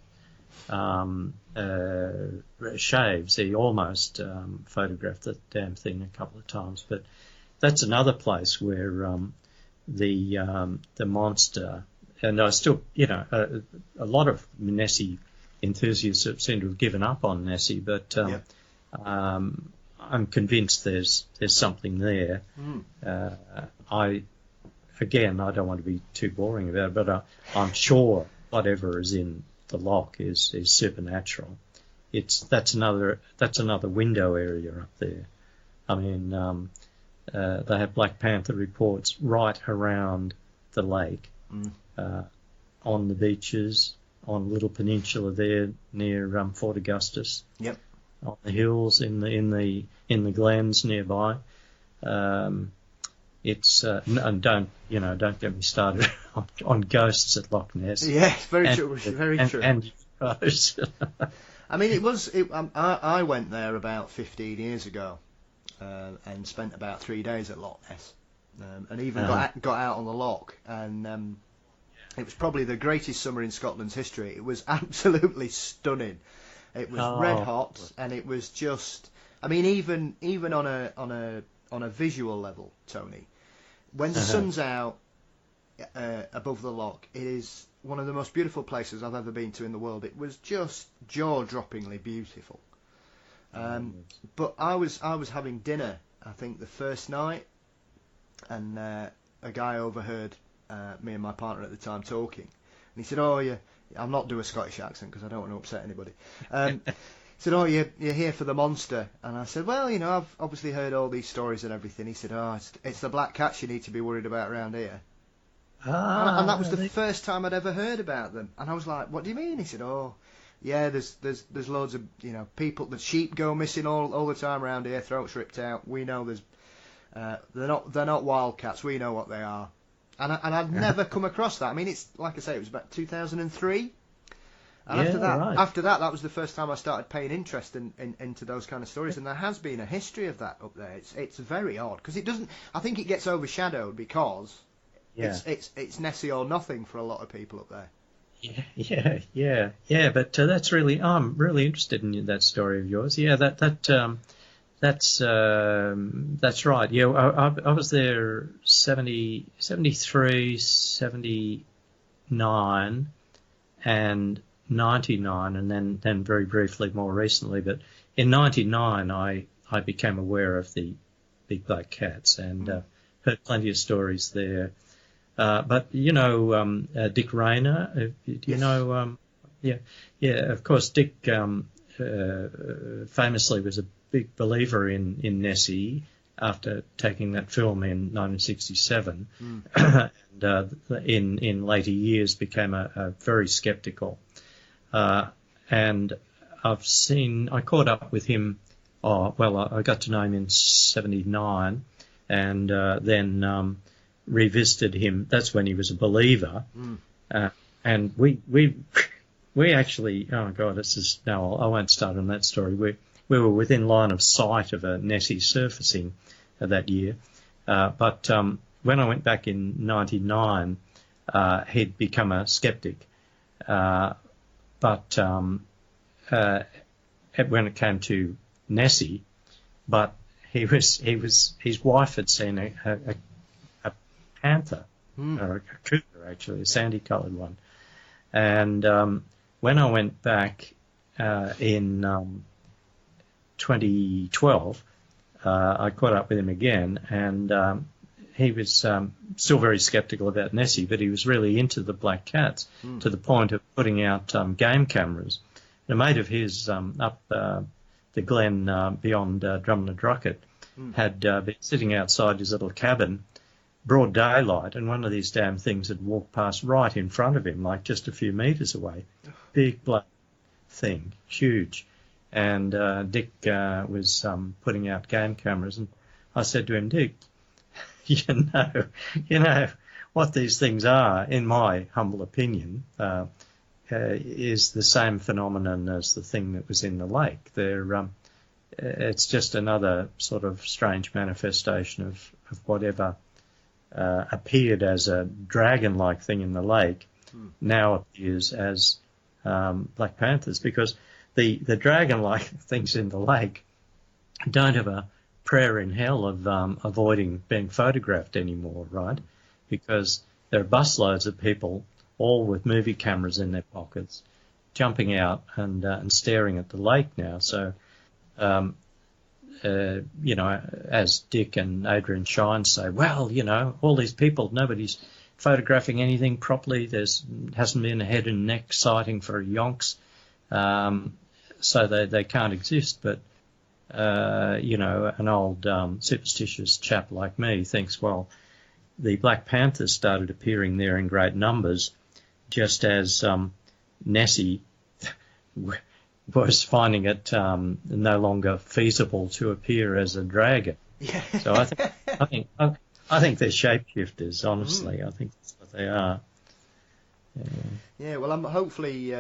shaves. He almost photographed the damn thing a couple of times. But that's another place where the monster, and I still, a lot of Nessie enthusiasts seem to have given up on Nessie, but I'm convinced there's something there. I don't want to be too boring about it, but I'm sure whatever is in the loch is supernatural. That's another window area up there. I mean, they have Black Panther reports right around the lake, on the beaches, on a little peninsula there near Fort Augustus. Yep. On the hills, in the glens nearby. It's and don't get me started on ghosts at Loch Ness. Yeah, very true. And UFOs. I mean, I went there about 15 years ago, and spent about 3 days at Loch Ness, and even got out on the loch, and it was probably the greatest summer in Scotland's history. It was absolutely stunning. It was red hot, and it was just. I mean, even on a visual level, Tony, when the sun's out above the loch, it is one of the most beautiful places I've ever been to in the world. It was just jaw-droppingly beautiful. But I was having dinner, I think, the first night, and a guy overheard me and my partner at the time talking, and he said, "Oh, yeah." I'll not do a Scottish accent because I don't want to upset anybody. He said, "Oh, you're here for the monster?" And I said, "Well, I've obviously heard all these stories and everything." He said, "Oh, it's the black cats you need to be worried about around here." And that was the first time I'd ever heard about them. And I was like, "What do you mean?" He said, "Oh, yeah, there's loads of people. The sheep go missing all the time around here, throats ripped out. We know there's they're not wildcats. We know what they are." And I've never come across that. I mean, it's like I say, it was about 2003. And after that, that was the first time I started paying interest into those kind of stories. And there has been a history of that up there. It's very odd because it doesn't. I think it gets overshadowed because it's Nessie or nothing for a lot of people up there. Yeah. But that's really. I'm really interested in that story of yours. Yeah, that's right. Yeah, I was there 73, 79, and 99, and then very briefly more recently. But in 99, I became aware of the big black cats and heard plenty of stories there. But Dick Rayner, of course, Dick famously was a big believer in Nessie after taking that film in 1967, and in later years became a very sceptical. and I caught up with him. I got to know him in '79, and then revisited him. That's when he was a believer, and we actually. Oh God, I won't start on that story. We were within line of sight of a Nessie surfacing that year, but when I went back in '99, he'd become a skeptic, but when it came to Nessie, but his wife had seen a panther, or a cougar actually, a sandy-coloured one, and when I went back in 2012, I caught up with him again, and he was still very sceptical about Nessie, but he was really into the black cats to the point of putting out game cameras. And a mate of his up the glen beyond Drummond and Druckett had been sitting outside his little cabin, broad daylight, and one of these damn things had walked past right in front of him, like just a few metres away. Big black thing, huge. And Dick was putting out game cameras, and I said to him, Dick, you know what these things are, in my humble opinion, is the same phenomenon as the thing that was in the lake. It's just another sort of strange manifestation of whatever appeared as a dragon-like thing in the lake now appears as black panthers, because the dragon-like things in the lake don't have a prayer in hell of avoiding being photographed anymore, right? Because there are busloads of people, all with movie cameras in their pockets, jumping out and staring at the lake now. So, as Dick and Adrian Shine say, well, all these people, nobody's photographing anything properly. Hasn't been a head and neck sighting for yonks, so they can't exist. But an old superstitious chap like me thinks, well, the Black Panthers started appearing there in great numbers, just as Nessie was finding it no longer feasible to appear as a dragon. Yeah. So I think they're shapeshifters. Honestly, I think that's what they are. Yeah. Well, hopefully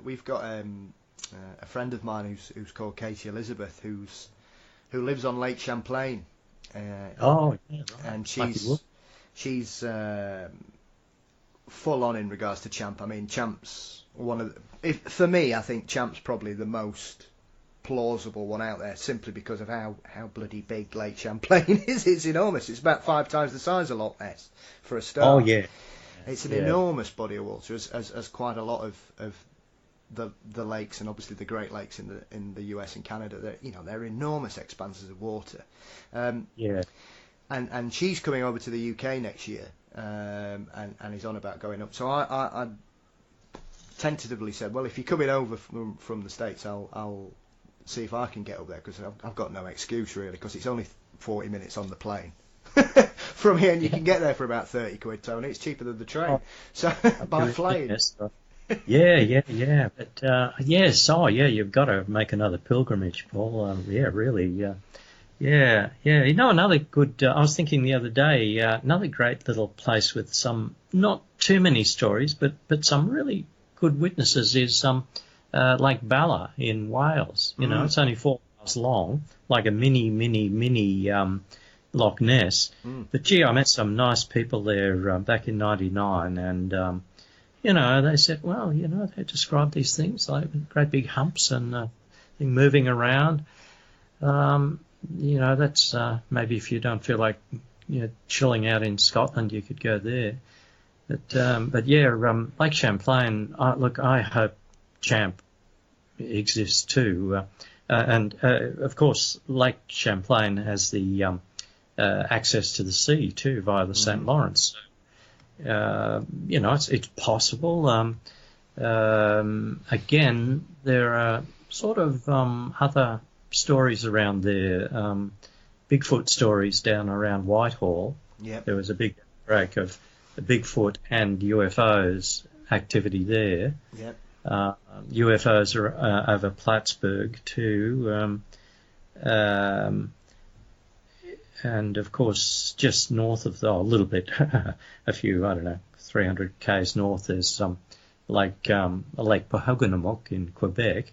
we've got a friend of mine who's called Katie Elizabeth, who lives on Lake Champlain. Right. And she's full on in regards to Champ. I mean, Champ's for me, I think Champ's probably the most plausible one out there, simply because of how bloody big Lake Champlain is. It's enormous. It's about 5 times the size of Loch Ness, for a start. Oh yeah. It's an enormous body of water, as quite a lot of the lakes, and obviously the Great Lakes in the US and Canada. They're enormous expanses of water. And she's coming over to the UK next year, and is on about going up. So I tentatively said, well, if you're coming over from the States, I'll see if I can get up there, because I've got no excuse really, because it's only 40 minutes on the plane from here, and you can get there for about 30 quid, Tony. It's cheaper than the train, so by flying. Yeah. But you've got to make another pilgrimage, Paul. Really. Yeah. Another good. I was thinking the other day, another great little place with some not too many stories, but some really good witnesses is Lake Bala in Wales. It's only 4 miles long, like a mini Loch Ness. But gee, I met some nice people there back in '99, and they said, well, they described these things like great big humps and thing moving around. That's maybe if you don't feel like chilling out in Scotland, you could go there. But Lake Champlain. I hope Champ exists too, and of course Lake Champlain has the access to the sea too via the St. Lawrence. It's possible. Again, there are sort of other stories around there. Bigfoot stories down around Whitehall. Yep. There was a big outbreak of Bigfoot and UFOs activity there. Yep. UFOs are over Plattsburgh too. And of course, just north of a little bit, a few, I don't know, 300 k's north, there's Lake Pohoganamok in Quebec.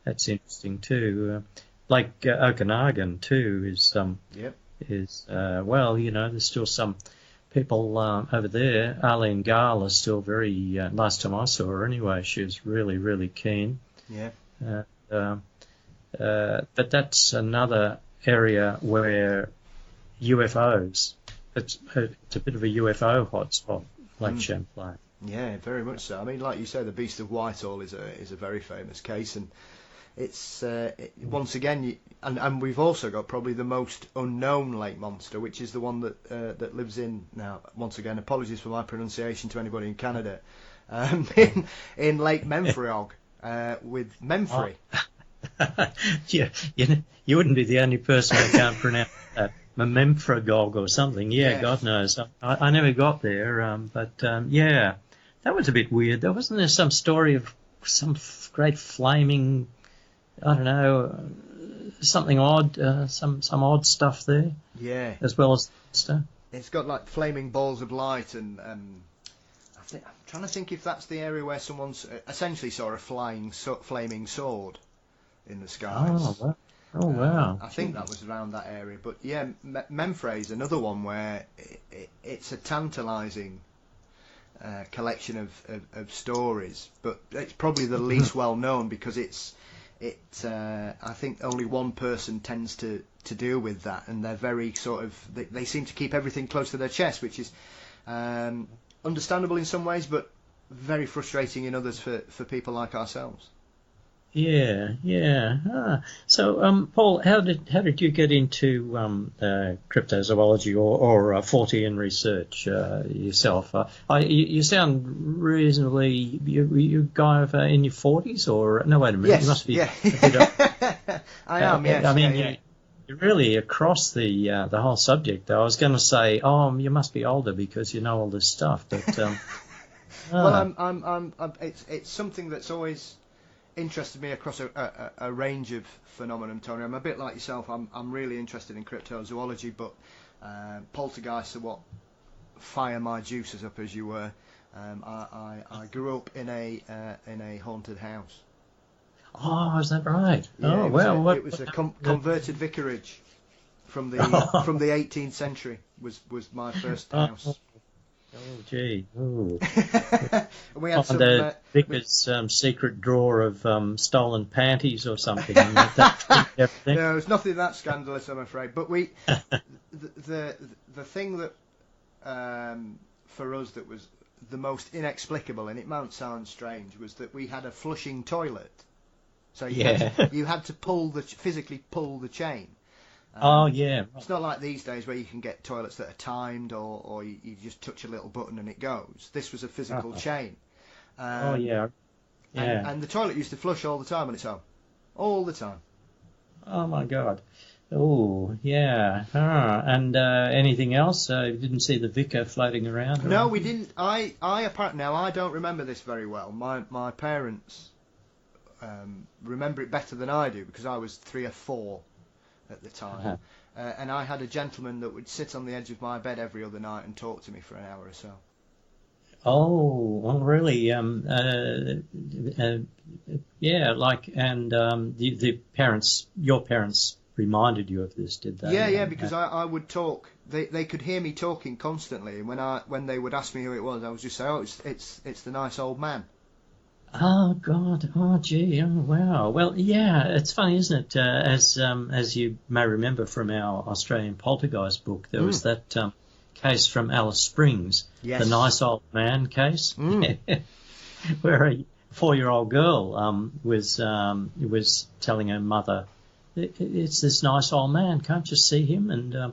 That's interesting too. Lake Okanagan too is well, there's still some people over there. Arlene Gale is still very. Last time I saw her, anyway, she was really, really keen. Yeah. But that's another area where UFOs. It's a bit of a UFO hotspot, Lake Champlain. Yeah, very much so. I mean, like you say, the Beast of Whitehall is a very famous case, and it's once again, and we've also got probably the most unknown lake monster, which is the one that lives in. Now, once again, apologies for my pronunciation to anybody in Canada, in Lake Memphremagog with Memphrey. Yeah, you wouldn't be the only person who can't pronounce that. Memphremagog or something. Yeah, yes. God knows. I never got there, but yeah, that was a bit weird. Wasn't there some story of some great flaming, I don't know, something odd, some odd stuff there? Yeah. As well as stuff. It's got like flaming balls of light, and I'm trying to think if that's the area where someone's essentially saw a flaming sword in the skies. Oh, wow. I think that was around that area. But yeah, Memphrey is another one where it's a tantalising collection of stories, but it's probably the least well known because I think only one person tends to deal with that, and they're very sort of, they seem to keep everything close to their chest, which is understandable in some ways, but very frustrating in others for people like ourselves. Yeah. So, Paul, how did you get into cryptozoology or Fortean research yourself? You sound reasonably. You guy in your 40s, or no? Wait a minute. Yes. You must be. Yeah. I am. Yes. I mean, yeah. You're really across the whole subject. Though I was going to say, you must be older because you know all this stuff, but. Well, I'm. It's something that's always interested me across a range of phenomenon, Tony. I'm a bit like yourself. I'm really interested in cryptozoology, but poltergeists are what fire my juices up, as you were. I grew up in a haunted house. Oh, is that right? Yeah, it was a converted vicarage from the 18th century. Was my first house. Oh, gee. Oh. We had the vicar's secret drawer of stolen panties or something. No, it's nothing that scandalous, I'm afraid. But the thing that for us that was the most inexplicable, and it might sound strange, was that we had a flushing toilet. So you had to physically pull the chain. Yeah. It's not like these days where you can get toilets that are timed or you just touch a little button and it goes. This was a physical chain. Yeah. And the toilet used to flush all the time on its own. All the time. Oh, my God. Oh, yeah. And anything else? You didn't see the vicar floating around? No, we didn't. Now, I don't remember this very well. My parents remember it better than I do because I was 3 or 4 at the time, and I had a gentleman that would sit on the edge of my bed every other night and talk to me for an hour or so. Oh, well, really? Yeah, and your parents reminded you of this, did they? Yeah, because I would talk. They could hear me talking constantly, and when they would ask me who it was, I would just say, "Oh, it's the nice old man." Oh, God. Oh, gee. Oh, wow. Well, yeah, it's funny, isn't it? As you may remember from our Australian Poltergeist book, there was that case from Alice Springs, yes. The nice old man case, where a 4-year-old girl was telling her mother, it's this nice old man, can't you see him? And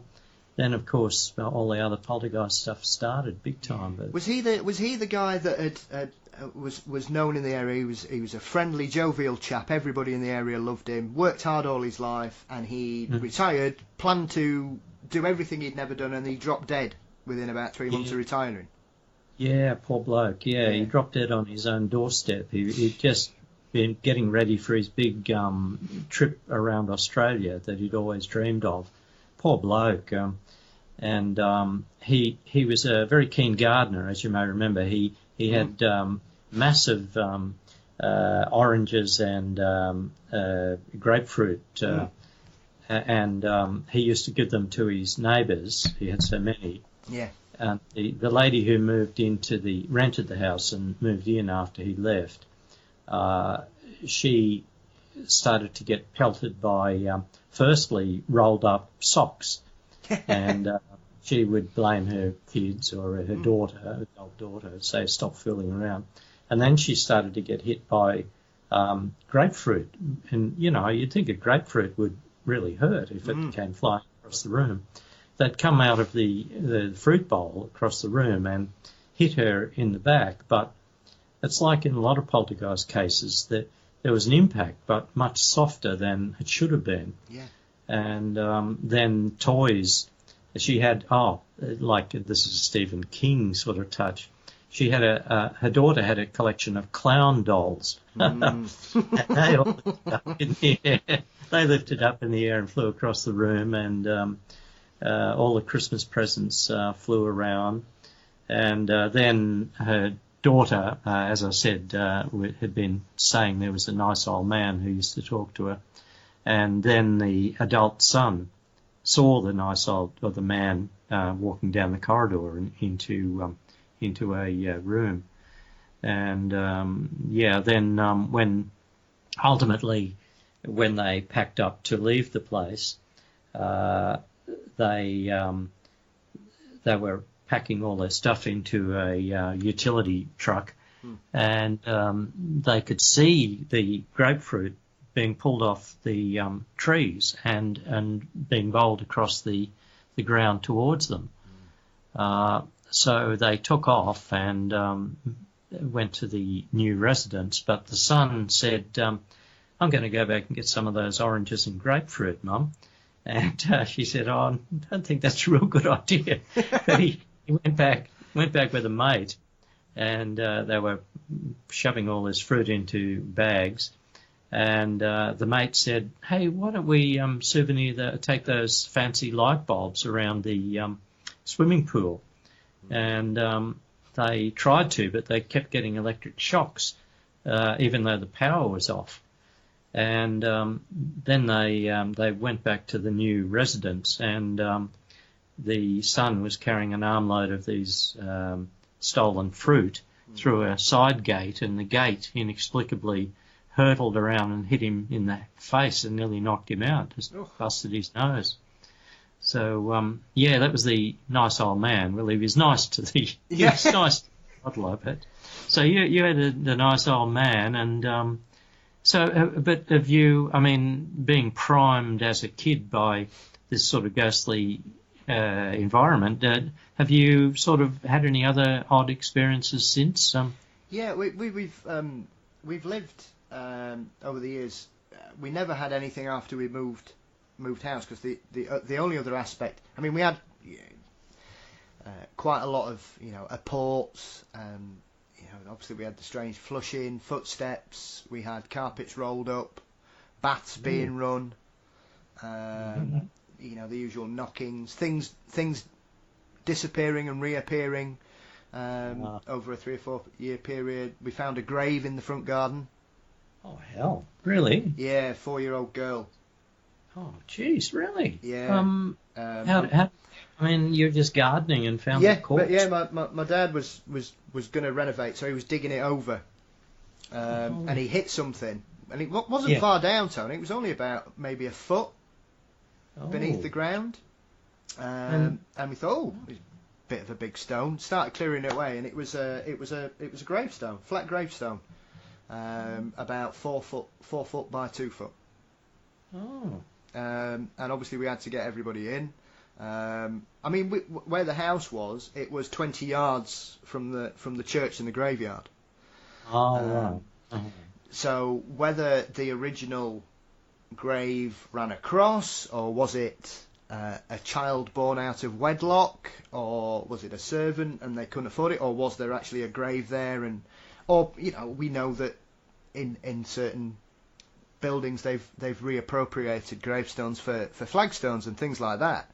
then, of course, all the other poltergeist stuff started big time. But was he the guy that was known in the area? He was a friendly, jovial chap. Everybody in the area loved him. Worked hard all his life, and he retired. Planned to do everything he'd never done, and he dropped dead within about 3 months of retiring. Yeah, poor bloke. Yeah, he Yeah. dropped dead on his own doorstep. He'd just been getting ready for his big trip around Australia that he'd always dreamed of. Poor bloke. And he was a very keen gardener, as you may remember. He had massive oranges and grapefruit, and he used to give them to his neighbours. He had so many. Yeah. And the lady who rented the house and moved in after he left, she started to get pelted by, firstly, rolled up socks. And she would blame her kids or her daughter, adult daughter, say, stop fooling around. And then she started to get hit by grapefruit. And, you'd think a grapefruit would really hurt if it came flying across the room. They'd come out of the fruit bowl across the room and hit her in the back. But it's like in a lot of poltergeist cases that there was an impact, but much softer than it should have been. Yeah. And then toys. She had, like this is a Stephen King sort of touch. She had her daughter had a collection of clown dolls. And they all lifted up in the air. They lifted up in the air and flew across the room, and all the Christmas presents flew around. And then her daughter, as I said, had been saying there was a nice old man who used to talk to her. And then the adult son saw the the man walking down the corridor and into a room. And then when they packed up to leave the place, they were packing all their stuff into a utility truck, and they could see the grapefruit being pulled off the trees and being bowled across the ground towards them. So they took off and went to the new residence, but the son said, I'm going to go back and get some of those oranges and grapefruit, Mum. And she said, I don't think that's a real good idea. But he went back with a mate, and they were shoving all this fruit into bags. And the mate said, hey, why don't we take those fancy light bulbs around the swimming pool? And they tried to, but they kept getting electric shocks, even though the power was off. And then they went back to the new residence, and the son was carrying an armload of these stolen fruit through a side gate, and the gate inexplicably hurtled around and hit him in the face and nearly knocked him out, just busted his nose. So, that was the nice old man. Well, he was nice to the... He was nice to the toddler, but... So you had the nice old man, and... but have you, being primed as a kid by this sort of ghostly environment, have you sort of had any other odd experiences since? Yeah, we've lived over the years. We never had anything after we moved house, because the only other aspect, we had quite a lot of apports. Obviously we had the strange flushing, footsteps. We had carpets rolled up, baths being run. The usual knockings, things disappearing and reappearing over a 3 or 4 year period. We found a grave in the front garden. Oh hell! Really? Yeah, 4-year-old girl. Oh jeez, really? Yeah. How? You're just gardening and found the corpse. But yeah, my dad was going to renovate, so he was digging it over, and he hit something, and it wasn't far down, Tony. It was only about maybe a foot beneath the ground, and we thought, it's a bit of a big stone. Started clearing it away, and it was a gravestone, flat gravestone, about 4 foot by 2 foot. Oh. And obviously we had to get everybody in. Where the house was, it was 20 yards from the church and the graveyard. Oh, right. So whether the original grave ran across, or was it a child born out of wedlock, or was it a servant and they couldn't afford it, or was there actually a grave there? And or we know that in certain buildings they've reappropriated gravestones for flagstones and things like that.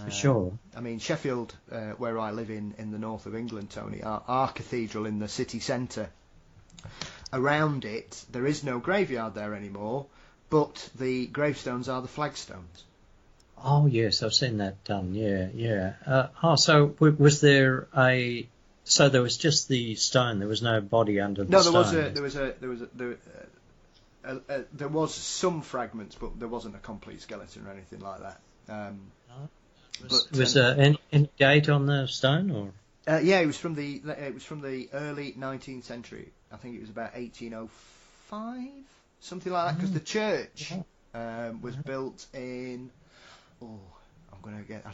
For sure. I mean, Sheffield, where I live in the north of England, Tony, our cathedral in the city centre, around it there is no graveyard there anymore, but the gravestones are the flagstones. Oh yes, I've seen that done. Yeah. So was there a? So there was just the stone. There was no body under the stone. No, there was some fragments, but there wasn't a complete skeleton or anything like that. Was there any date on the stone, or? Yeah, it was from the early 19th century. I think it was about 1805, something like that, because the church was built in. Oh, I'm gonna get.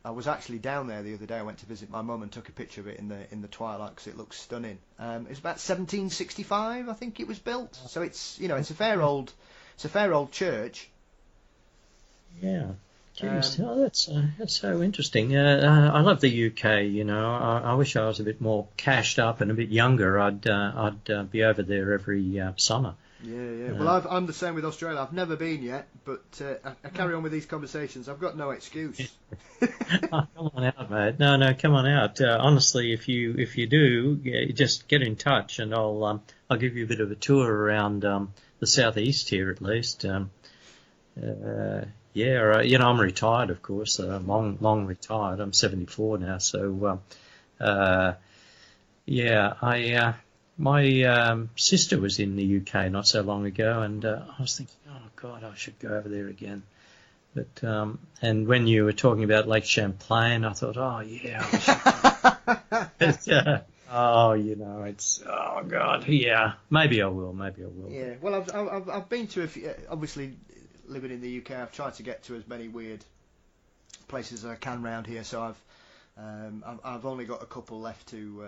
I was actually down there the other day. I went to visit my mum and took a picture of it in the twilight because it looks stunning. It's about 1765, I think it was built. So it's it's a fair old church. Yeah. Jeez, that's so interesting. I love the UK. I wish I was a bit more cashed up and a bit younger. I'd be over there every summer. Yeah. Well, I'm the same with Australia. I've never been yet, but I carry on with these conversations. I've got no excuse. Oh, come on out, mate. No, come on out. Honestly, if you do, just get in touch, and I'll give you a bit of a tour around the southeast here at least. I'm retired, of course. Long retired. I'm 74 now, so my sister was in the UK not so long ago, and I was thinking, oh God, I should go over there again. But and when you were talking about Lake Champlain, I thought, oh yeah, I should. It's oh God, yeah, maybe I will. Yeah, well, I've been to a few, obviously. Living in the UK, I've tried to get to as many weird places as I can around here. So I've only got a couple left to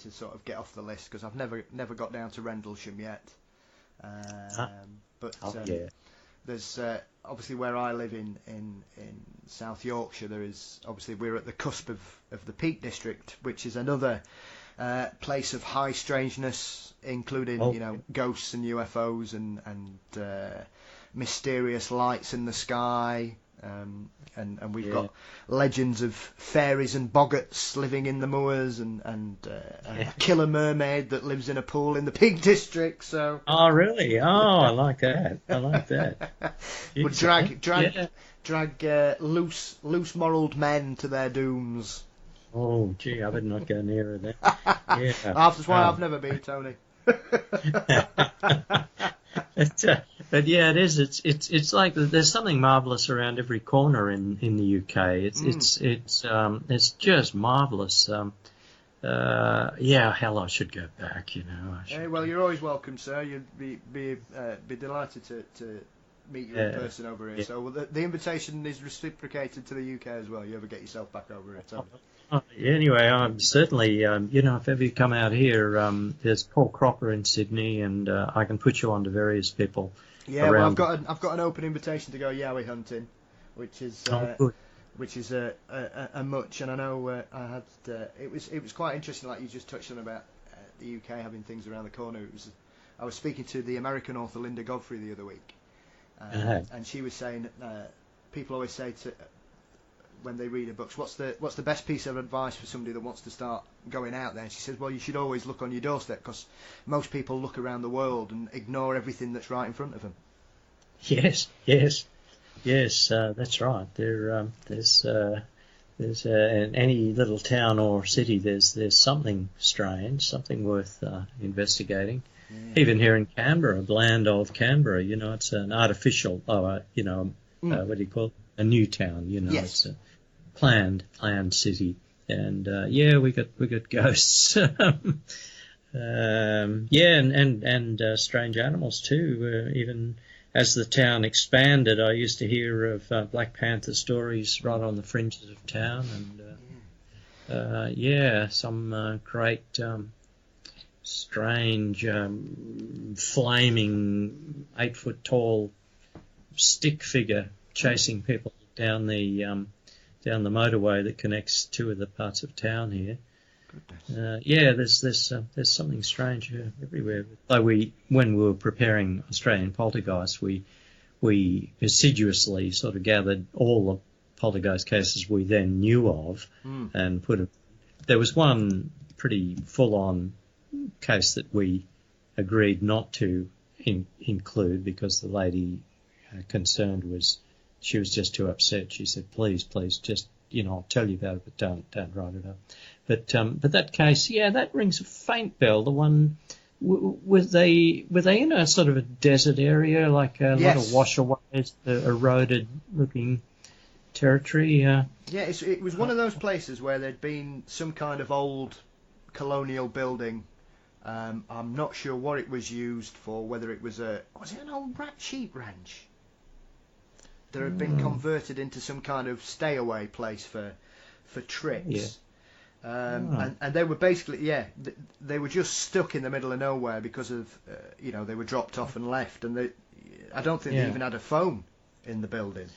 sort of get off the list, because I've never got down to Rendlesham yet. There's obviously where I live in South Yorkshire. There is obviously we're at the cusp of the Peak District, which is another place of high strangeness, including ghosts and UFOs and mysterious lights in the sky, and we've got legends of fairies and boggarts living in the moors, and a killer mermaid that lives in a pool in the Peak District. So really? I like that. Would drag loose moraled men to their dooms. Oh gee, I better not go nearer that. Yeah. That's why I've never been, Tony. But yeah, it is. It's like there's something marvelous around every corner in the UK. It's just marvelous. Hell, I should go back. Well, you're always welcome, sir. You'd be delighted to meet you in person over here. Yeah. So the invitation is reciprocated to the UK as well. You ever get yourself back over here, Tony? Anyway, I'm certainly, if ever you come out here, there's Paul Crocker in Sydney, and I can put you on to various people. Yeah, well, I've got an open invitation to go Yowie hunting, which is a much, and I know I had it was quite interesting, like you just touched on about the UK having things around the corner. I was speaking to the American author Linda Godfrey the other week, and she was saying people always say when they read her books, what's the best piece of advice for somebody that wants to start going out there? And she says, well, you should always look on your doorstep, because most people look around the world and ignore everything that's right in front of them. Yes, that's right. There's in any little town or city, there's something strange, something worth investigating. Yeah. Even here in Canberra, bland old Canberra, it's an artificial, what do you call it? A new town, Yes. It's a planned city, and we got ghosts, and strange animals too. Even as the town expanded, I used to hear of Black Panther stories right on the fringes of town, and some great strange flaming 8 foot tall stick figure chasing people down the motorway that connects two of the parts of town here. Yeah, there's something strange everywhere. Though when we were preparing Australian Poltergeist, we assiduously sort of gathered all the poltergeist cases we then knew of and put them. There was one pretty full-on case that we agreed not to include because the lady concerned she was just too upset. She said, please, just, I'll tell you about it, but don't write it up. But that case, that rings a faint bell. The one, were they in a sort of a desert area, like a lot of washaways, eroded looking territory? It was one of those places where there'd been some kind of old colonial building. I'm not sure what it was used for, whether it was an old sheep ranch that had been converted into some kind of stay-away place for trips. And they were basically, they were just stuck in the middle of nowhere because of, they were dropped off and left, and I don't think they even had a phone in the building.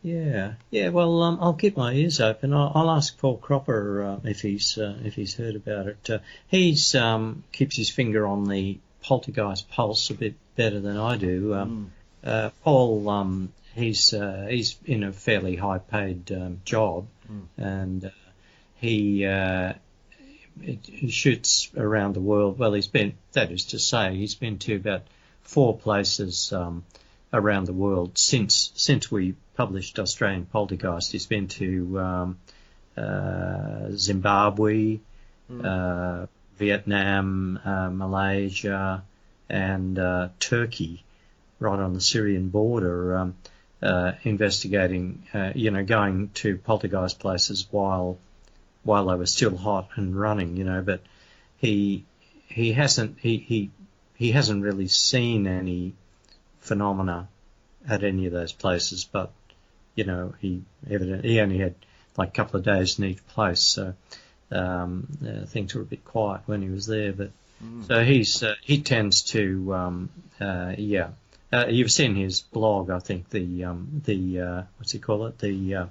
Yeah. Well, I'll keep my ears open. I'll ask Paul Cropper if he's heard about it. He's keeps his finger on the poltergeist pulse a bit better than I do. Paul, he's in a fairly high-paid job, and he shoots around the world. Well, he's been to about 4 places around the world since we published Australian Poltergeist. He's been to Zimbabwe, Vietnam, Malaysia, and Turkey, right on the Syrian border, investigating, going to poltergeist places while they were still hot and running, but he hasn't really seen any phenomena at any of those places, but he only had like a couple of days in each place, so things were a bit quiet when he was there. But so he tends to you've seen his blog, I think, the what's he call it, the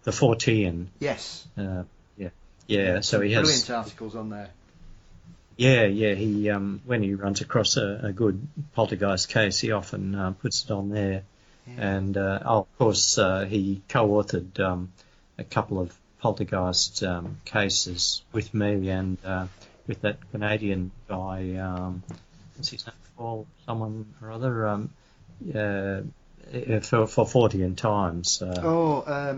Fortean. Yes. So he has brilliant articles on there. He when he runs across a good poltergeist case, he often puts it on there. And of course, he co-authored a couple of poltergeist cases with me and with that Canadian guy. What's his name? Paul, someone or other. For 40 Times. I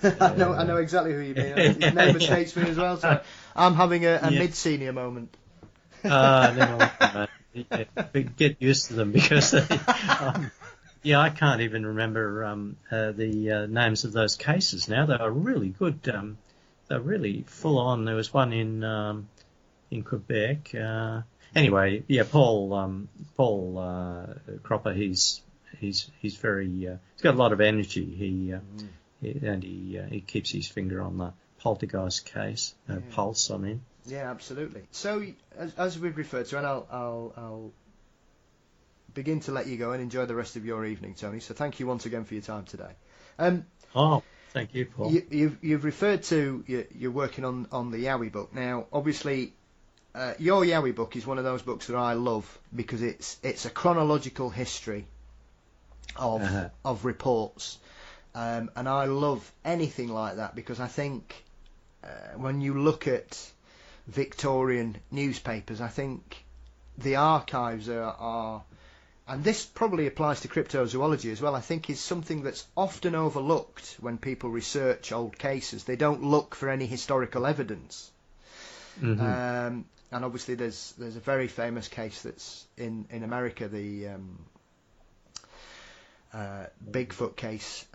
know exactly who you mean. His name escapes me as well, so I'm having a mid-senior moment. Get used to them because I can't even remember the names of those cases now. They are really good. They're really full on. There was one in Quebec. Anyway, Paul Cropper. He's very. He's got a lot of energy. He keeps his finger on the poltergeist case pulse. I mean. Yeah, absolutely. So, as we've referred to, and I'll begin to let you go and enjoy the rest of your evening, Tony. So, thank you once again for your time today. Thank you, Paul. You've referred to you're working on the Yowie book. Now, obviously, your Yowie book is one of those books that I love because it's a chronological history of reports, and I love anything like that because I think when you look at Victorian newspapers, I think the archives are, and this probably applies to cryptozoology as well, I think is something that's often overlooked when people research old cases. They don't look for any historical evidence. And obviously there's a very famous case that's in America, the Bigfoot case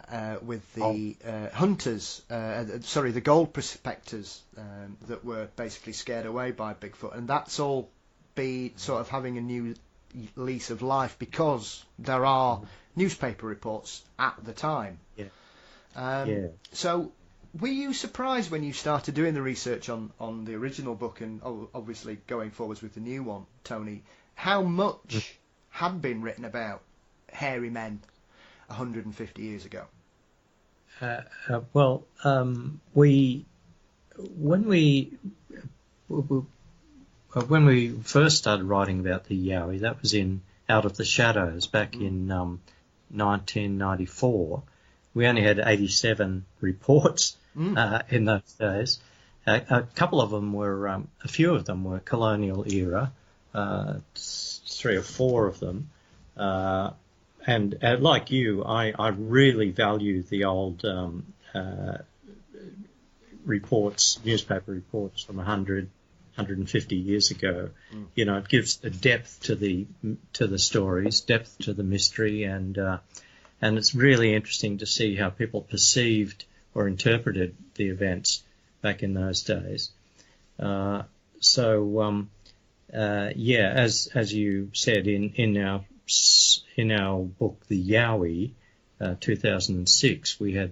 with the hunters, the gold prospectors that were basically scared away by Bigfoot, and that's all sort of having a new lease of life because there are newspaper reports at the time. So were you surprised when you started doing the research on the original book and obviously going forwards with the new one, Tony, how much had been written about hairy men 150 years ago? Well, when we first started writing about the Yowie, that was in Out of the Shadows back in 1994. We only had 87 reports in those days. A couple of them were, a few of them were colonial era, 3 or 4 of them. And like you, I really value the old reports, newspaper reports from 150 years ago. You know, it gives a depth to the stories, depth to the mystery, and it's really interesting to see how people perceived or interpreted the events back in those days. As you said, in our book, The Yowie, 2006, we had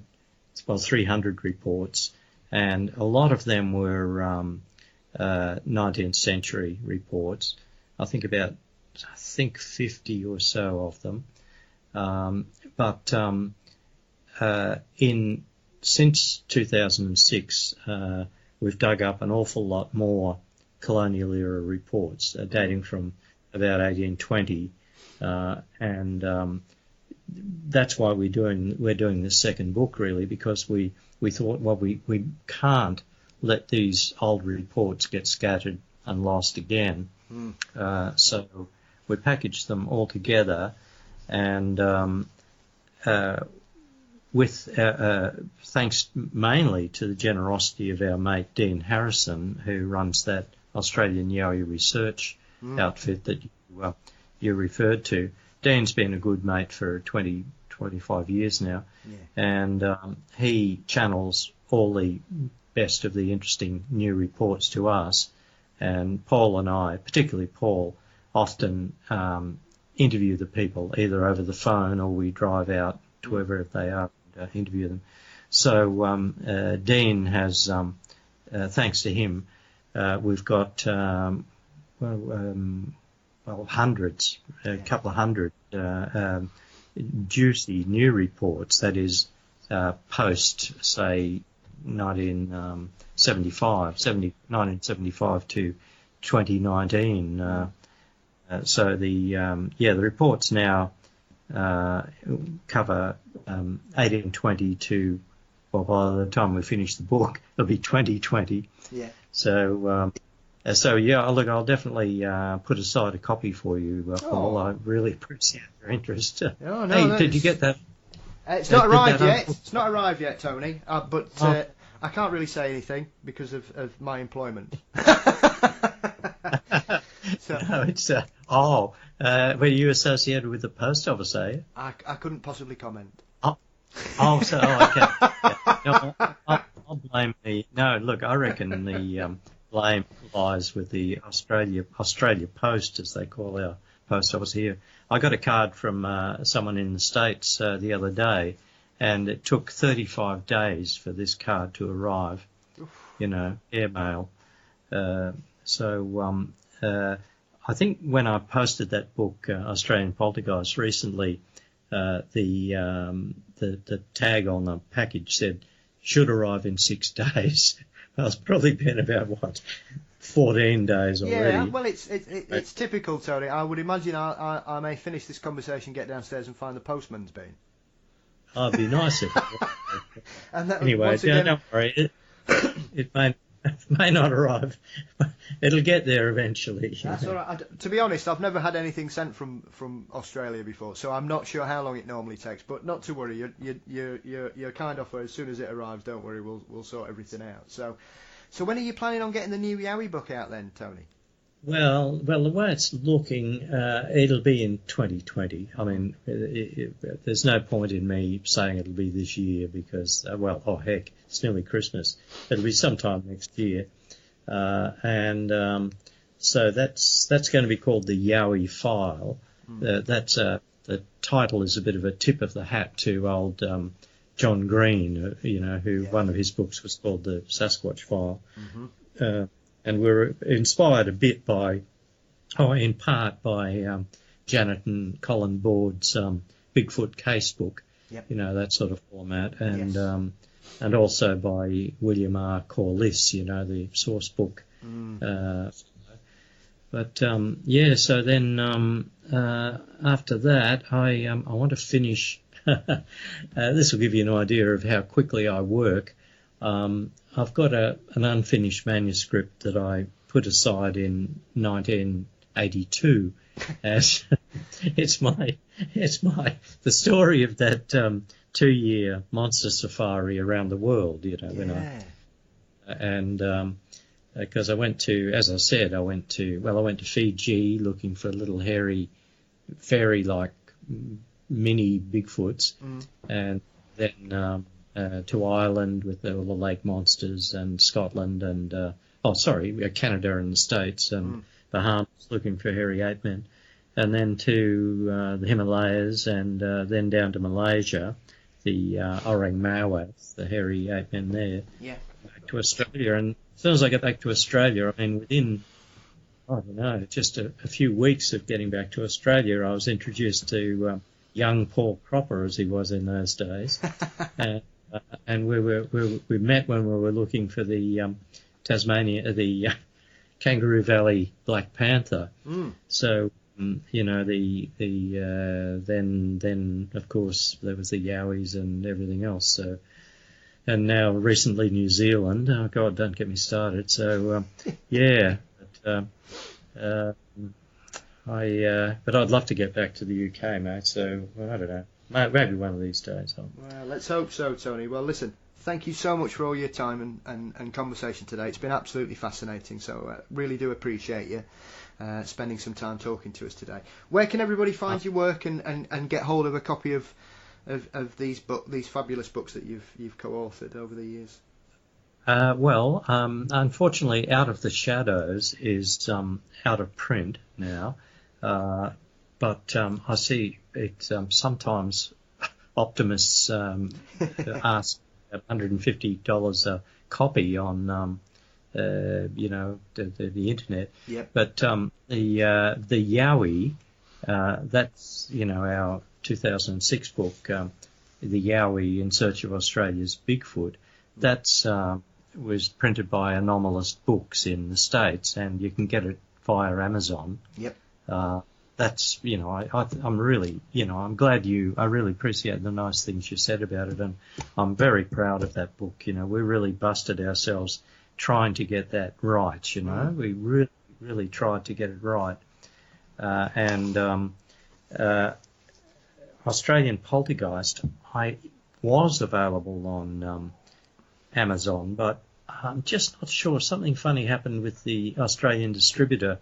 300 reports, and a lot of them were 19th century reports. I think 50 or so of them. Since 2006, we've dug up an awful lot more colonial era reports dating from about 1820, and that's why we're doing this second book, really, because we thought, well, we can't let these old reports get scattered and lost again. So we packaged them all together, and with thanks mainly to the generosity of our mate Dean Harrison, who runs that Australian Yowie research outfit that you referred to. Dean's been a good mate for 25 years now, and he channels all the best of the interesting new reports to us. And Paul and I, particularly Paul, often interview the people either over the phone or we drive out to wherever they are and interview them. So Dean has, thanks to him, we've got hundreds, a couple of hundred juicy new reports. That is post, say, 1975 to 2019. So the reports now cover 1820 to, well, by the time we finish the book, it'll be 2020. Yeah. So look, I'll definitely put aside a copy for you, Paul. I really appreciate your interest. No, hey, did you get that? It's not arrived yet. It's not arrived yet, Tony. But I can't really say anything because of my employment. So, no, it's were you associated with the post office, are you? I couldn't possibly comment. Okay. Yeah. No, I'll blame the. No, look, I reckon the blame lies with the Australia Post, as they call our post office here. I got a card from someone in the States the other day, and it took 35 days for this card to arrive. You know, airmail. I think when I posted that book, Australian Poltergeist, recently, the tag on the package said should arrive in 6 days. Well, it's probably been about 14 days already. Yeah, well, it's typical, Tony. I would imagine I may finish this conversation, get downstairs, and find the postman's been. Oh, it'd be nice if. Anyway, don't worry. It may not arrive. It'll get there eventually. That's all right. To be honest, I've never had anything sent from Australia before, so I'm not sure how long it normally takes. But not to worry, you're kind offer. As soon as it arrives, don't worry, we'll sort everything out. So when are you planning on getting the new Yowie book out then, Tony? Well, the way it's looking, it'll be in 2020. I mean, there's no point in me saying it'll be this year because, heck, it's nearly Christmas. It'll be sometime next year. So that's going to be called the Yowie File. The title is a bit of a tip of the hat to old John Green, who one of his books was called the Sasquatch File. Mm-hmm. And we're inspired a bit in part by Janet and Colin Board's Bigfoot case book, Yep. that sort of format, and Yes. And also by William R. Corliss, the source book. So then after that, I want to finish. This will give you an idea of how quickly I work. I've got an unfinished manuscript that I put aside in 1982 as it's the story of that 2-year monster safari around the world. Because I went to, as I said, I went to Fiji looking for little hairy fairy-like mini Bigfoots, and then to Ireland with all the lake monsters, and Scotland, and Canada and the States, and Bahamas looking for hairy ape men, and then to the Himalayas, and then down to Malaysia, the orang mawas, the hairy ape men there. Yeah. Back to Australia, and as soon as I got back to Australia, I mean, within, I don't know, just a few weeks of getting back to Australia, I was introduced to young Paul Cropper, as he was in those days, and we met when we were looking for the Tasmanian, the Kangaroo Valley black panther. So then of course there was the Yowies and everything else. So. And now recently New Zealand. Oh God, don't get me started. So but I'd love to get back to the UK, mate. So I don't know. Maybe one of these days. Well, let's hope so, Tony. Well, listen, thank you so much for all your time and conversation today. It's been absolutely fascinating. So really do appreciate you spending some time talking to us today. Where can everybody find your work and get hold of a copy of these fabulous books that you've co-authored over the years? Unfortunately, Out of the Shadows is out of print now, but I see it sometimes optimists ask $150 a copy on the internet. Yep. But the Yowie, that's our 2006 book, The Yowie in Search of Australia's Bigfoot. That's was printed by Anomalous Books in the States, and you can get it via Amazon. Yep. That's I'm really I'm glad I really appreciate the nice things you said about it, and I'm very proud of that book. We really busted ourselves trying to get that right. We really tried to get it right, Australian Poltergeist was available on Amazon, but I'm just not sure. Something funny happened with the Australian distributor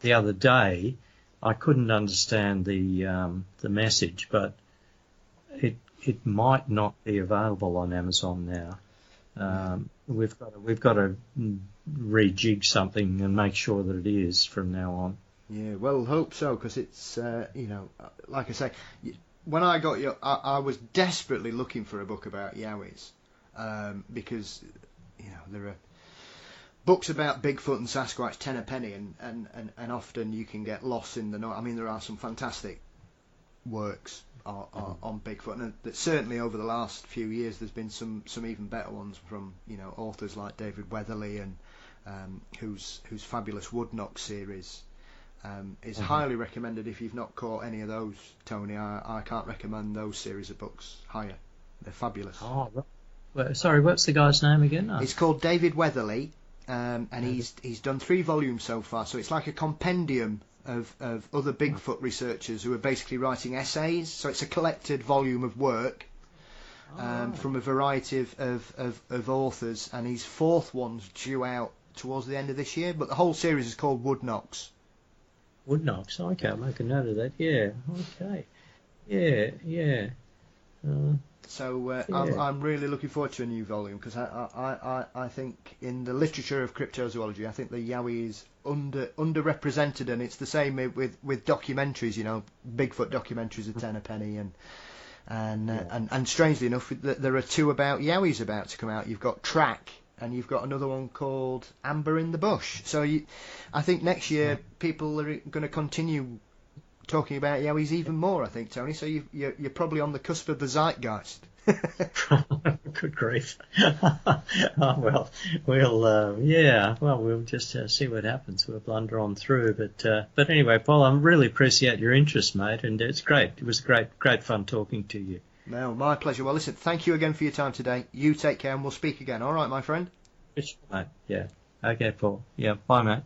the other day. I couldn't understand the message, but it might not be available on Amazon now. We've got to rejig something and make sure that it is from now on. Yeah, well, hope so, because it's, like I say, when I got you, I was desperately looking for a book about Yowies, because, there are books about Bigfoot and Sasquatch 10 a penny, and often you can get lost in the noise. I mean, there are some fantastic works on Bigfoot, and that certainly over the last few years there's been some even better ones from, authors like David Weatherly, and whose fabulous Woodnock series is highly recommended. If you've not caught any of those, Tony, I can't recommend those series of books higher. They're fabulous. Oh, well, sorry, what's the guy's name again? It's called David Weatherly, and he's done 3 volumes so far. So it's like a compendium of other Bigfoot researchers who are basically writing essays. So it's a collected volume of work from a variety of authors, and his 4th one's due out towards the end of this year. But the whole series is called Woodnocks. Woodnocks. Okay, I'll make a note of that. Yeah. Okay. Yeah. I'm really looking forward to a new volume, because I think in the literature of cryptozoology, I think the Yowie is underrepresented, and it's the same with documentaries. Bigfoot documentaries at 10 a penny, and strangely enough, there are 2 about Yowies about to come out. You've got Track and you've got another one called Amber in the Bush. So I think next year people are going to continue talking about Yowies even more, I think, Tony. So you're probably on the cusp of the zeitgeist. Good grief. Oh, well, we'll just see what happens. We'll blunder on through. But anyway, Paul, I really appreciate your interest, mate, and it's great. It was great fun talking to you. No, my pleasure. Well, listen, thank you again for your time today. You take care, and we'll speak again. All right, my friend? Mate. Yeah. Okay, Paul. Yeah, bye, mate.